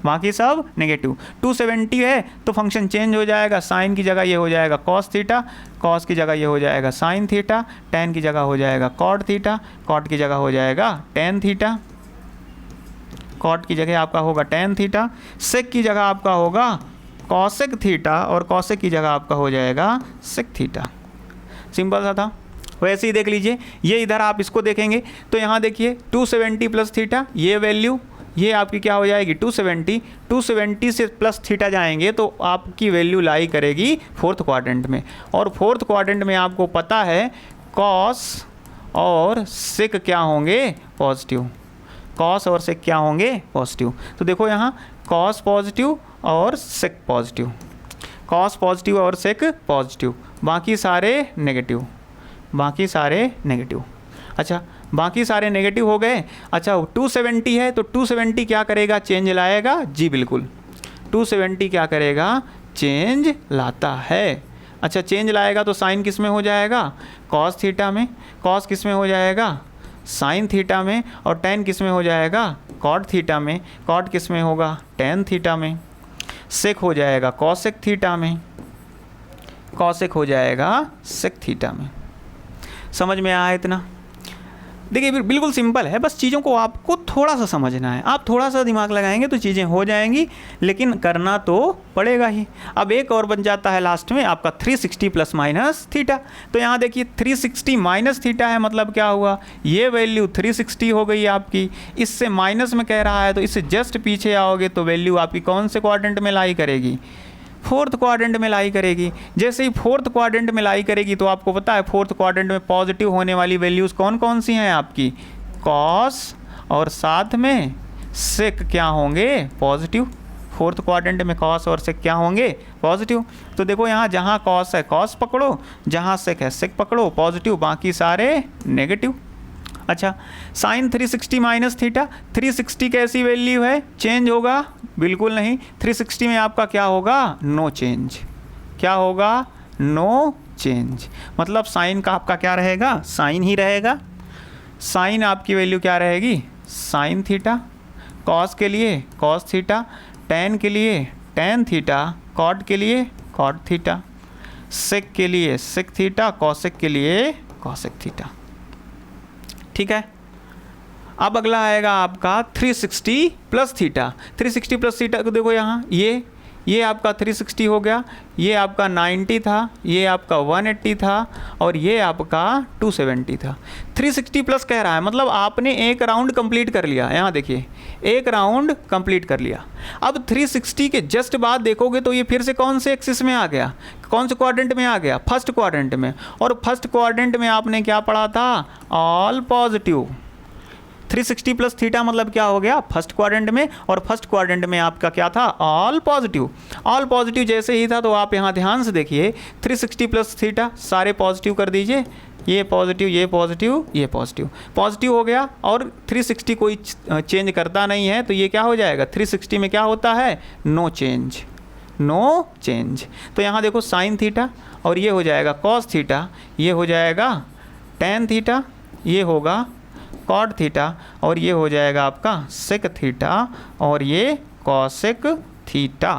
बाकी सब नेगेटिव। 270 है तो फंक्शन चेंज हो जाएगा, साइन की जगह ये हो जाएगा cos थीटा, cos की जगह ये हो जाएगा साइन थीटा, tan की जगह हो जाएगा cot थीटा, cot की जगह हो जाएगा tan थीटा, cot की जगह आपका होगा tan थीटा, sec की जगह आपका होगा cosec थीटा, और cosec की जगह आपका हो जाएगा sec थीटा। सिंपल सा था। वैसे ही देख लीजिए, ये इधर आप इसको देखेंगे तो यहाँ देखिए 270 प्लस थीटा, ये वैल्यू ये आपकी क्या हो जाएगी 270, 270 से प्लस थीटा जाएंगे तो आपकी वैल्यू लाई करेगी फोर्थ क्वाड्रेंट में, और फोर्थ क्वाड्रेंट में आपको पता है कॉस और सेक क्या होंगे, पॉजिटिव। कॉस और सेक क्या होंगे, पॉजिटिव। तो देखो यहाँ कॉस पॉजिटिव और सेक पॉजिटिव, कॉस पॉजिटिव और सेक पॉजिटिव, बाकी सारे नेगेटिव, बाकी सारे नेगेटिव। अच्छा, बाकी सारे नेगेटिव हो गए। अच्छा, 270 है तो 270 क्या करेगा, चेंज लाएगा, जी बिल्कुल 270 क्या करेगा, चेंज लाता है। अच्छा, चेंज लाएगा तो साइन किस में हो जाएगा, कॉस थीटा में, कॉस किस में हो जाएगा, साइन थीटा में, और tan किस में हो जाएगा, कॉट थीटा में, कॉट किस में होगा, tan थीटा में, सेक हो जाएगा कॉसेक थीटा में, कॉसेक हो जाएगा सेक थीटा में। समझ में आया इतना? देखिए बिल्कुल सिंपल है, बस चीज़ों को आपको थोड़ा सा समझना है। आप थोड़ा सा दिमाग लगाएंगे तो चीज़ें हो जाएंगी, लेकिन करना तो पड़ेगा ही। अब एक और बन जाता है लास्ट में आपका 360 प्लस माइनस थीटा। तो यहाँ देखिए 360 माइनस थीटा है, मतलब क्या हुआ, ये वैल्यू 360 हो गई आपकी, इससे माइनस में कह रहा है तो इससे जस्ट पीछे आओगे तो वैल्यू आपकी कौन से क्वाड्रेंट में लाई करेगी, फोर्थ क्वाड्रेंट में लाई करेगी। जैसे ही फोर्थ क्वाड्रेंट में लाई करेगी तो आपको पता है फोर्थ क्वाड्रेंट में पॉजिटिव होने वाली वैल्यूज़ कौन कौन सी हैं आपकी, कॉस और साथ में सेक क्या होंगे, पॉजिटिव। फोर्थ क्वाड्रेंट में कॉस और सेक क्या होंगे, पॉजिटिव। तो देखो यहाँ जहाँ कॉस है कॉस पकड़ो, जहाँ सेक है सेक पकड़ो, पॉजिटिव, बाकी सारे नेगेटिव। अच्छा, साइन 360 माइनस थीटा, 360 कैसी वैल्यू है, चेंज होगा, बिल्कुल नहीं। 360 में आपका क्या होगा, नो चेंज, क्या होगा, नो चेंज, मतलब साइन का आपका क्या रहेगा, साइन ही रहेगा। साइन आपकी वैल्यू क्या रहेगी, साइन थीटा, कॉस के लिए कॉस थीटा, tan के लिए tan थीटा, कॉट के लिए कॉट थीटा, सेक के लिए सेक थीटा, कॉसेक के लिए कॉसेक थीटा। ठीक है, अब अगला आएगा आपका 360 प्लस थीटा। 360 प्लस थीटा को देखो यहाँ, ये आपका 360 हो गया, ये आपका 90 था, ये आपका 180 था, और ये आपका 270 था। 360 प्लस कह रहा है, मतलब आपने एक राउंड कंप्लीट कर लिया। यहाँ देखिए एक राउंड कंप्लीट कर लिया। अब 360 के जस्ट बाद देखोगे तो ये फिर से कौन से एक्सिस में आ गया, कौन से क्वाड्रेंट में आ गया, फर्स्ट क्वाड्रेंट में। और फर्स्ट क्वाड्रेंट में आपने क्या पढ़ा था, ऑल पॉजिटिव। 360 प्लस थीटा मतलब क्या हो गया, फर्स्ट क्वाड्रेंट में, और फर्स्ट क्वाड्रेंट में आपका क्या था, ऑल पॉजिटिव। ऑल पॉजिटिव जैसे ही था तो आप यहाँ ध्यान से देखिए 360 प्लस थीटा सारे पॉजिटिव कर दीजिए, ये पॉजिटिव, ये पॉजिटिव, ये पॉजिटिव, पॉजिटिव हो गया। और 360 कोई चेंज करता नहीं है तो ये क्या हो जाएगा, 360 में क्या होता है, नो चेंज, नो चेंज। तो यहाँ देखो साइन थीटा, और ये हो जाएगा कॉस थीटा, ये हो जाएगा tan थीटा, ये होगा कॉट थीटा, और ये हो जाएगा आपका सेक थीटा, और ये कॉसेक थीटा।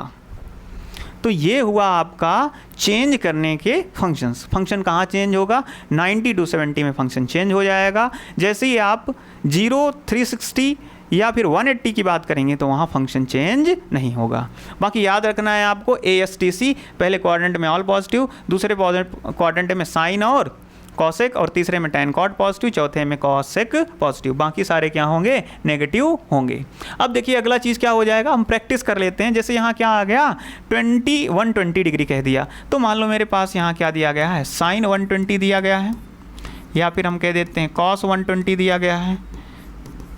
तो ये हुआ आपका चेंज करने के फंक्शंस। फंक्शन कहाँ चेंज होगा, 90 to 70 में फंक्शन चेंज हो जाएगा। जैसे ही आप 0, 360 या फिर 180 की बात करेंगे तो वहाँ फंक्शन चेंज नहीं होगा। बाकी याद रखना है आपको ASTC, पहले क्वाड्रेंट में ऑल पॉजिटिव, दूसरे क्वाड्रेंट में साइन और कॉसेक, और तीसरे में tan cot पॉजिटिव, चौथे में कॉसेक पॉजिटिव, बाकी सारे क्या होंगे, नेगेटिव होंगे। अब देखिए अगला चीज़ क्या हो जाएगा, हम प्रैक्टिस कर लेते हैं। जैसे यहाँ क्या आ गया 120 डिग्री कह दिया, तो मान लो मेरे पास यहाँ क्या दिया गया है, साइन 120 दिया गया है, या फिर हम कह देते हैं कॉस 120 दिया गया है,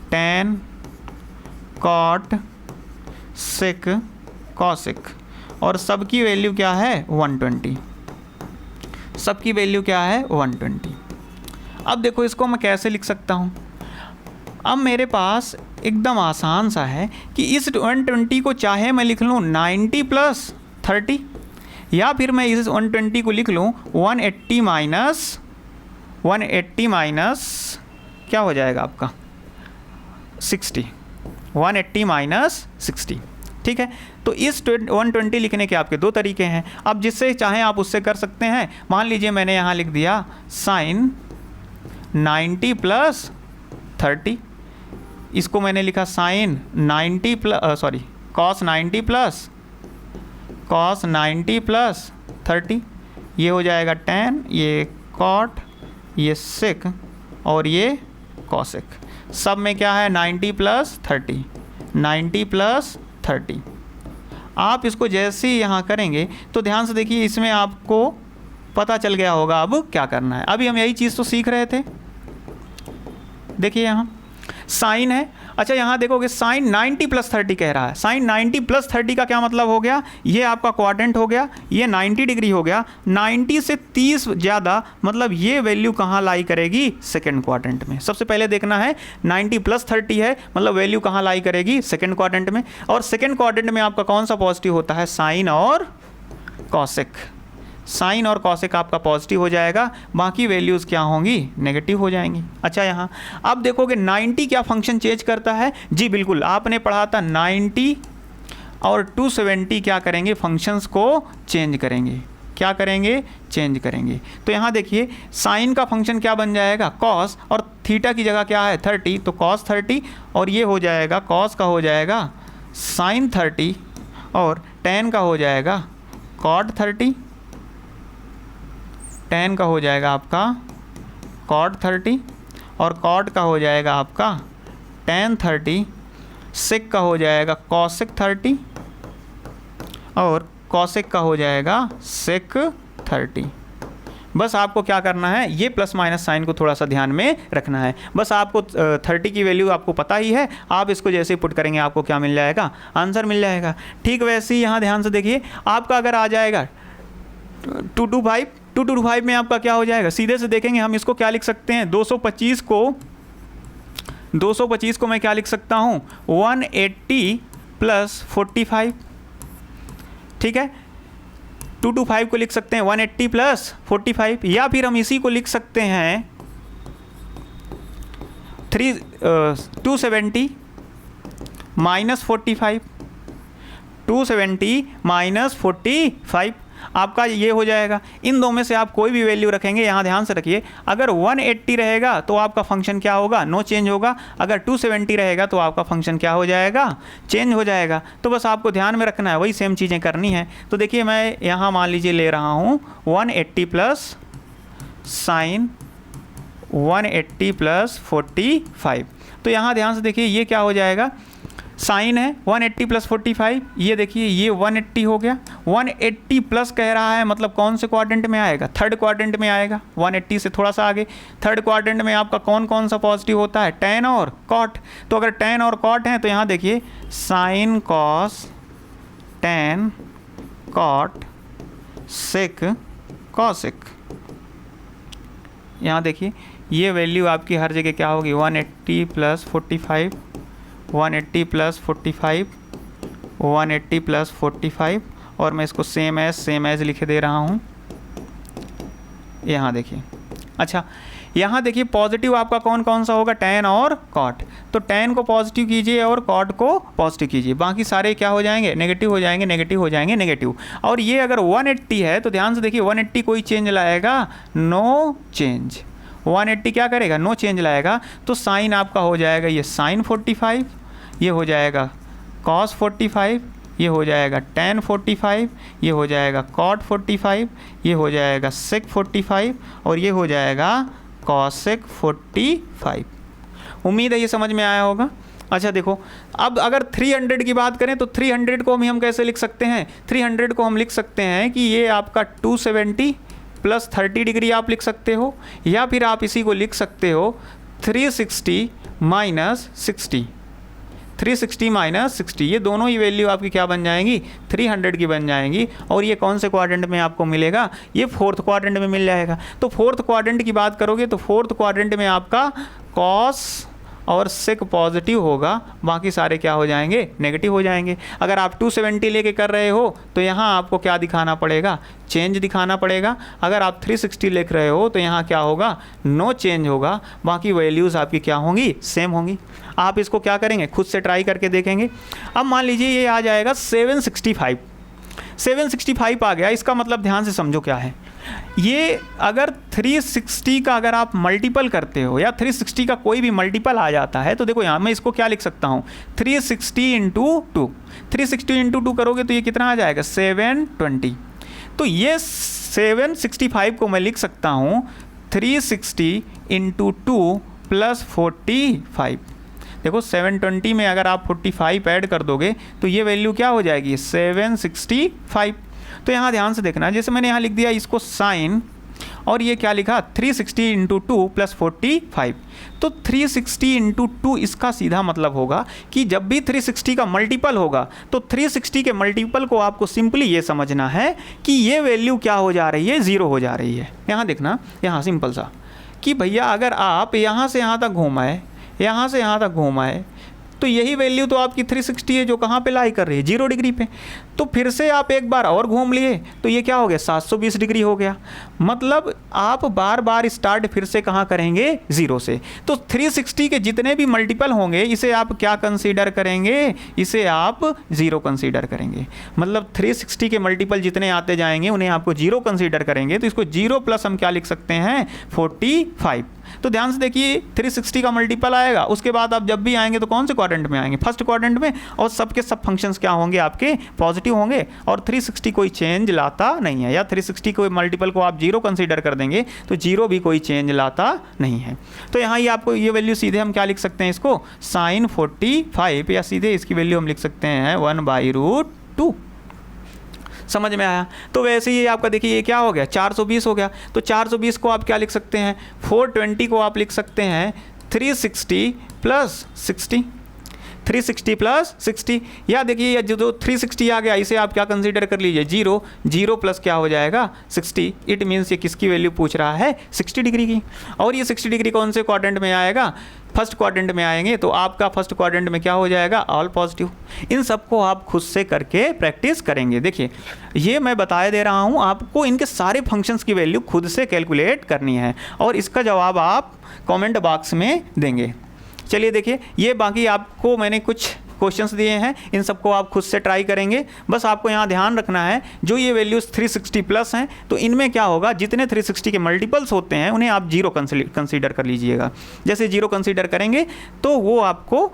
tan cot सेक कॉसेक, और सबकी वैल्यू क्या है 120, सबकी वैल्यू क्या है 120। अब देखो इसको मैं कैसे लिख सकता हूँ, अब मेरे पास एकदम आसान सा है कि इस 120 को चाहे मैं लिख लूँ 90 + 30, या फिर मैं इस 120 को लिख लूँ 180 माइनस क्या हो जाएगा आपका 60, 180 - 60, ठीक है। तो इस 120 लिखने के आपके दो तरीके हैं, अब जिससे चाहें आप उससे कर सकते हैं। मान लीजिए मैंने यहाँ लिख दिया साइन 90 + 30, इसको मैंने लिखा साइन 90 कॉस 90 + 30, ये हो जाएगा tan, ये कॉट, ये सेक, और ये कॉसेक। सब में क्या है 90 + 30, 90 + 30। आप इसको जैसे ही यहाँ करेंगे तो ध्यान से देखिए, इसमें आपको पता चल गया होगा अब क्या करना है। अभी हम यही चीज़ तो सीख रहे थे। देखिए यहाँ साइन है, अच्छा यहाँ देखोगे साइन 90 + 30 कह रहा है। साइन 90 + 30 का क्या मतलब हो गया, ये आपका क्वाड्रेंट हो गया, ये 90 डिग्री हो गया, 90 से 30 ज़्यादा, मतलब ये वैल्यू कहाँ लाई करेगी, सेकंड क्वाड्रेंट में। सबसे पहले देखना है 90 + 30 है, मतलब वैल्यू कहाँ लाई करेगी, सेकंड क्वाड्रेंट में। और सेकंड क्वाड्रेंट में आपका कौन सा पॉजिटिव होता है, साइन और कॉसेक। साइन और कॉसेक आपका पॉजिटिव हो जाएगा, बाकी वैल्यूज़ क्या होंगी, नेगेटिव हो जाएंगी। अच्छा यहाँ अब देखोगे 90 क्या फंक्शन चेंज करता है, जी बिल्कुल, आपने पढ़ा था 90 और 270 क्या करेंगे, फंक्शंस को चेंज करेंगे। क्या करेंगे, चेंज करेंगे। तो यहाँ देखिए साइन का फंक्शन क्या बन जाएगा, कॉस, और थीटा की जगह क्या है 30, तो कॉस 30, और ये हो जाएगा कॉस का हो जाएगा साइन 30, और tan का हो जाएगा कॉट 30, tan का हो जाएगा आपका कॉट 30, और कॉट का हो जाएगा आपका tan 30, सेक का हो जाएगा कॉसेक 30, और कॉसेक का हो जाएगा सेक 30। बस आपको क्या करना है, ये प्लस माइनस साइन को थोड़ा सा ध्यान में रखना है। बस आपको 30 की वैल्यू आपको पता ही है, आप इसको जैसे ही पुट करेंगे आपको क्या मिल जाएगा, आंसर मिल जाएगा। ठीक वैसे ही यहाँ ध्यान से देखिए, आपका अगर आ जाएगा 225 में आपका क्या हो जाएगा, सीधे से देखेंगे हम इसको क्या लिख सकते हैं, 225 को मैं क्या लिख सकता हूँ, 180 + 45, ठीक है। 225 को लिख सकते हैं 180 + 45, या फिर हम इसी को लिख सकते हैं 270 - 45, 270 - 45 आपका ये हो जाएगा। इन दो में से आप कोई भी वैल्यू रखेंगे, यहाँ ध्यान से रखिए, अगर 180 रहेगा तो आपका फंक्शन क्या होगा, नो चेंज होगा। अगर 270 रहेगा तो आपका फंक्शन क्या हो जाएगा, चेंज हो जाएगा। तो बस आपको ध्यान में रखना है, वही सेम चीज़ें करनी है। तो देखिए मैं यहाँ मान लीजिए ले रहा हूँ 180 प्लस साइन 180 + 45। तो यहाँ ध्यान से देखिए ये क्या हो जाएगा, साइन है 180 + 45, ये देखिए ये 180 हो गया। 180 प्लस कह रहा है, मतलब कौन से क्वाड्रेंट में आएगा, थर्ड क्वाड्रेंट में आएगा। 180 से थोड़ा सा आगे थर्ड क्वाड्रेंट में आपका कौन कौन सा पॉजिटिव होता है, tan और cot। तो अगर tan और cot हैं तो यहाँ देखिए sign cos tan cot sec cosec, यहाँ देखिए ये वैल्यू आपकी हर जगह क्या होगी, 180 + 45, 180 + 45, 180 + 45, और मैं इसको सेम एज लिख दे रहा हूँ। यहाँ देखिए, अच्छा यहाँ देखिए पॉजिटिव आपका कौन कौन सा होगा, tan और cot। तो tan को पॉजिटिव कीजिए और cot को पॉजिटिव कीजिए, बाकी सारे क्या हो जाएंगे, नेगेटिव हो जाएंगे, नेगेटिव हो जाएंगे, नेगेटिव। और ये अगर 180 है तो ध्यान से देखिए 180 कोई चेंज लाएगा, नो चेंज। 180 क्या करेगा, नो चेंज लाएगा। तो साइन आपका हो जाएगा ये साइन 45, ये हो जाएगा cos 45, ये हो जाएगा tan 45, ये हो जाएगा cot 45, ये हो जाएगा sec 45 और ये हो जाएगा cosec 45। उम्मीद है ये समझ में आया होगा। अच्छा देखो, अब अगर 300 की बात करें तो 300 को हम कैसे लिख सकते हैं? 300 को हम लिख सकते हैं कि ये आपका 270 प्लस 30 डिग्री आप लिख सकते हो, या फिर आप इसी को लिख सकते हो 360 माइनस 60, 360 माइनस 60। ये दोनों ही वैल्यू आपकी क्या बन जाएंगी? 300 की बन जाएंगी। और ये कौन से क्वाड्रेंट में आपको मिलेगा? ये फोर्थ क्वाड्रेंट में मिल जाएगा। तो फोर्थ क्वाड्रेंट की बात करोगे तो फोर्थ क्वाड्रेंट में आपका कॉस और सेक पॉजिटिव होगा, बाकी सारे क्या हो जाएंगे? नेगेटिव हो जाएंगे। अगर आप 270 लेके कर रहे हो तो यहाँ आपको क्या दिखाना पड़ेगा? चेंज दिखाना पड़ेगा। अगर आप 360 लिख रहे हो तो यहाँ क्या होगा? नो चेंज होगा, बाकी वैल्यूज़ आपकी क्या होंगी? सेम होंगी। आप इसको क्या करेंगे? खुद से ट्राई करके देखेंगे। अब मान लीजिए ये आ जाएगा 765, 765 आ गया। इसका मतलब ध्यान से समझो क्या है। ये अगर 360 का अगर आप मल्टीपल करते हो या 360 का कोई भी मल्टीपल आ जाता है तो देखो यहाँ मैं इसको क्या लिख सकता हूँ? 360 इंटू 2, 360 इंटू 2 करोगे तो ये कितना आ जाएगा? 720। तो ये 765 को मैं लिख सकता हूँ 360 इंटू 2 प्लस 45। देखो 720 में अगर आप 45 ऐड कर दोगे तो ये वैल्यू क्या हो जाएगी? 765। तो यहाँ ध्यान से देखना, जैसे मैंने यहाँ लिख दिया इसको साइन, और ये क्या लिखा? 360 इंटू 2 प्लस 45। तो 360 इंटू 2 इसका सीधा मतलब होगा कि जब भी 360 का मल्टीपल होगा तो 360 के मल्टीपल को आपको सिंपली ये समझना है कि ये वैल्यू क्या हो जा रही है? 0 हो जा रही है। यहाँ देखना, यहाँ सिंपल सा कि भैया अगर आप यहाँ से यहाँ तक घुमाए, यहाँ से यहाँ तक घुमाए, तो यही वैल्यू तो आपकी 360 है जो कहाँ पे लाई कर रही है? 0 डिग्री पे। तो फिर से आप एक बार और घूम लिए तो ये क्या हो गया? 720 डिग्री हो गया। मतलब आप बार बार स्टार्ट फिर से कहाँ करेंगे? 0 से। तो 360 के जितने भी मल्टीपल होंगे इसे आप क्या कंसीडर करेंगे? इसे आप 0 कंसीडर करेंगे। मतलब 360 के मल्टीपल जितने आते जाएंगे उन्हें आपको 0 कंसीडर करेंगे। तो इसको 0 प्लस हम क्या लिख सकते हैं? 45। तो ध्यान से देखिए, 360 का मल्टीपल आएगा, उसके बाद आप जब भी आएंगे तो कौन से क्वाड्रेंट में आएंगे? फर्स्ट क्वाड्रेंट में। और सबके सब फंक्शंस क्या होंगे? आपके पॉजिटिव होंगे। और 360 कोई चेंज लाता नहीं है, या 360 कोई मल्टीपल को आप 0 कंसीडर कर देंगे तो 0 भी कोई चेंज लाता नहीं है। तो यहाँ ये आपको ये वैल्यू सीधे हम क्या लिख सकते हैं? इसको साइन 45, या सीधे इसकी वैल्यू हम लिख सकते हैं 1/√2। समझ में आया? तो वैसे ही आपका देखिए ये क्या हो गया? 420 हो गया। तो 420 को आप क्या लिख सकते हैं? 420 को आप लिख सकते हैं 360 प्लस 60, 360 प्लस 60। या देखिए ये जो 360 आ गया इसे आप क्या कंसीडर कर लीजिए? 0, 0 प्लस क्या हो जाएगा? 60। इट मीन्स ये किसकी वैल्यू पूछ रहा है? 60 डिग्री की। और ये 60 डिग्री कौन से क्वाड्रेंट में आएगा? फर्स्ट क्वाड्रेंट में आएंगे। तो आपका फर्स्ट क्वाड्रेंट में क्या हो जाएगा? All positive. इन सबको आप खुद से करके प्रैक्टिस करेंगे। देखिए ये मैं बताया दे रहा हूँ, आपको इनके सारे फंक्शंस की वैल्यू खुद से कैलकुलेट करनी है और इसका जवाब आप कमेंट बॉक्स में देंगे। चलिए देखिए, ये बाकी आपको मैंने कुछ क्वेश्चंस दिए हैं, इन सबको आप खुद से ट्राई करेंगे। बस आपको यहाँ ध्यान रखना है, जो ये वैल्यूज़ 360 प्लस हैं तो इनमें क्या होगा? जितने 360 के मल्टीपल्स होते हैं उन्हें आप 0 कंसीडर कर लीजिएगा। जैसे 0 कंसीडर करेंगे तो वो आपको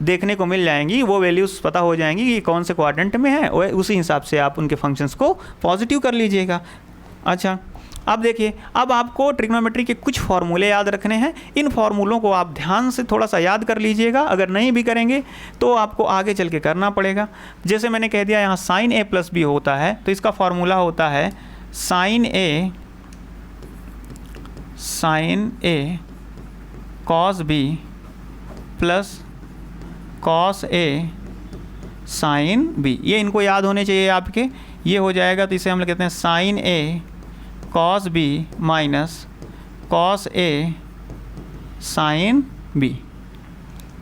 देखने को मिल जाएंगी, वो वैल्यूज़ पता हो जाएंगी कि कौन से क्वाड्रेंट में है, और उसी हिसाब से आप उनके फंक्शंस को पॉजिटिव कर लीजिएगा। अच्छा, अब देखिए, अब आपको ट्रिग्नोमेट्री के कुछ फॉर्मूले याद रखने हैं। इन फॉर्मूलों को आप ध्यान से थोड़ा सा याद कर लीजिएगा। अगर नहीं भी करेंगे तो आपको आगे चल के करना पड़ेगा। जैसे मैंने कह दिया यहाँ साइन ए प्लस बी होता है, तो इसका फॉर्मूला होता है sign A cos B plus cos A sine B. ये इनको याद होने चाहिए आपके। ये हो जाएगा तो इसे हम कहते हैं sign A cos B minus cos A sine B.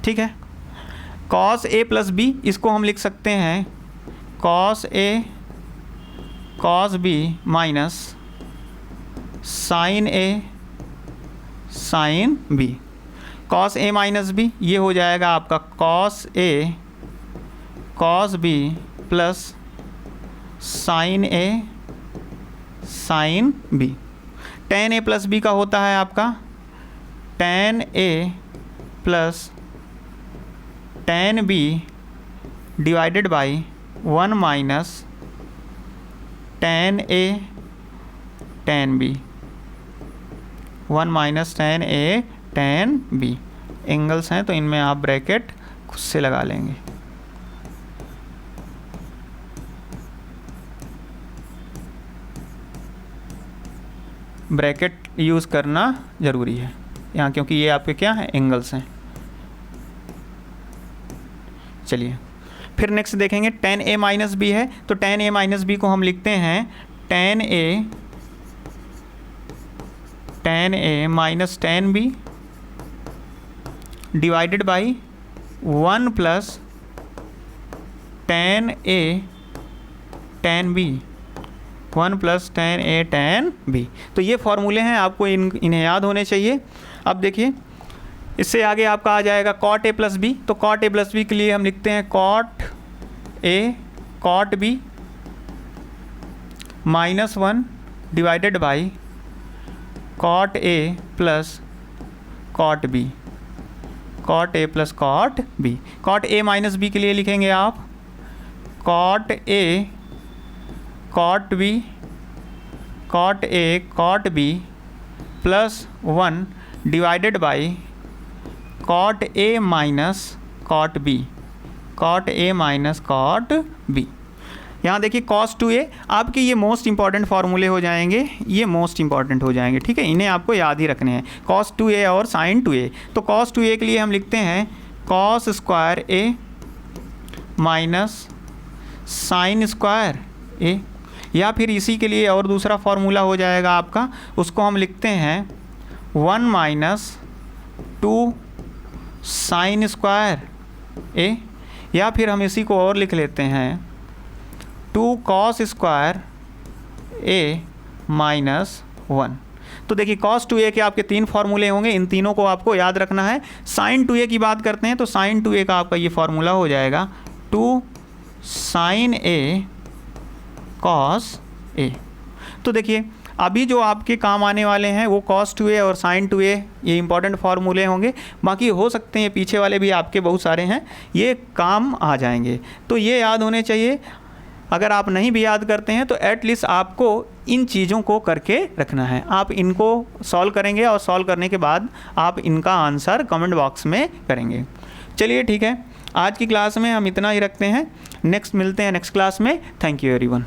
ठीक है, कॉस ए प्लस बी इसको हम लिख सकते हैं cos A cos B minus sine A sine B. Cos A minus B ये हो जाएगा आपका cos A cos B plus sine A sine B. Tan A plus B का होता है आपका tan A plus tan B divided by 1 minus tan A tan B, 1 minus tan A tan B। Angles हैं तो इनमें आप bracket खुद से लगा लेंगे। ब्रैकेट यूज़ करना ज़रूरी है यहाँ, क्योंकि ये आपके क्या हैं, एंगल्स हैं। चलिए फिर नेक्स्ट देखेंगे tan A माइनस बी है, तो tan A माइनस बी को हम लिखते हैं tan A minus tan B divided by 1 plus tan A tan B, 1 plus tan A tan B। तो ये फॉर्मूले हैं, आपको इन्हें याद होने चाहिए। अब देखिए इससे आगे आपका आ जाएगा cot A प्लस बी, तो cot A प्लस बी के लिए हम लिखते हैं cot A cot B minus 1 divided by cot A plus cot B, cot A plus cot B। cot A minus B के लिए लिखेंगे आप cot A cot B cot A cot B plus 1 divided by cot A minus cot B, cot A minus cot B। यहाँ देखिए cos 2A, आपके ये most important फार्मूले हो जाएंगे, ये मोस्ट इंपॉर्टेंट हो जाएंगे, ठीक है, इन्हें आपको याद ही रखने हैं, cos 2A और sin 2A। तो cos 2A के लिए हम लिखते हैं cos square A minus sin square A, या फिर इसी के लिए और दूसरा फार्मूला हो जाएगा आपका, उसको हम लिखते हैं 1 माइनस 2 sin स्क्वायर A, या फिर हम इसी को और लिख लेते हैं 2 cos स्क्वायर A माइनस 1। तो देखिए cos 2A के आपके 3 फार्मूले होंगे, इन तीनों को आपको याद रखना है। sin 2A की बात करते हैं तो sin 2A का आपका ये फार्मूला हो जाएगा 2 sin A cos A। तो देखिए अभी जो आपके काम आने वाले हैं वो cos 2A और sin 2A, ये इंपॉर्टेंट फार्मूले होंगे। बाकी हो सकते हैं पीछे वाले भी आपके बहुत सारे हैं, ये काम आ जाएंगे, तो ये याद होने चाहिए। अगर आप नहीं भी याद करते हैं तो एटलीस्ट आपको इन चीज़ों को करके रखना है। आप इनको सॉल्व करेंगे और सॉल्व करने के बाद आप इनका आंसर कमेंट बॉक्स में करेंगे। चलिए ठीक है, आज की क्लास में हम इतना ही रखते हैं, नेक्स्ट मिलते हैं नेक्स्ट क्लास में। Thank you everyone.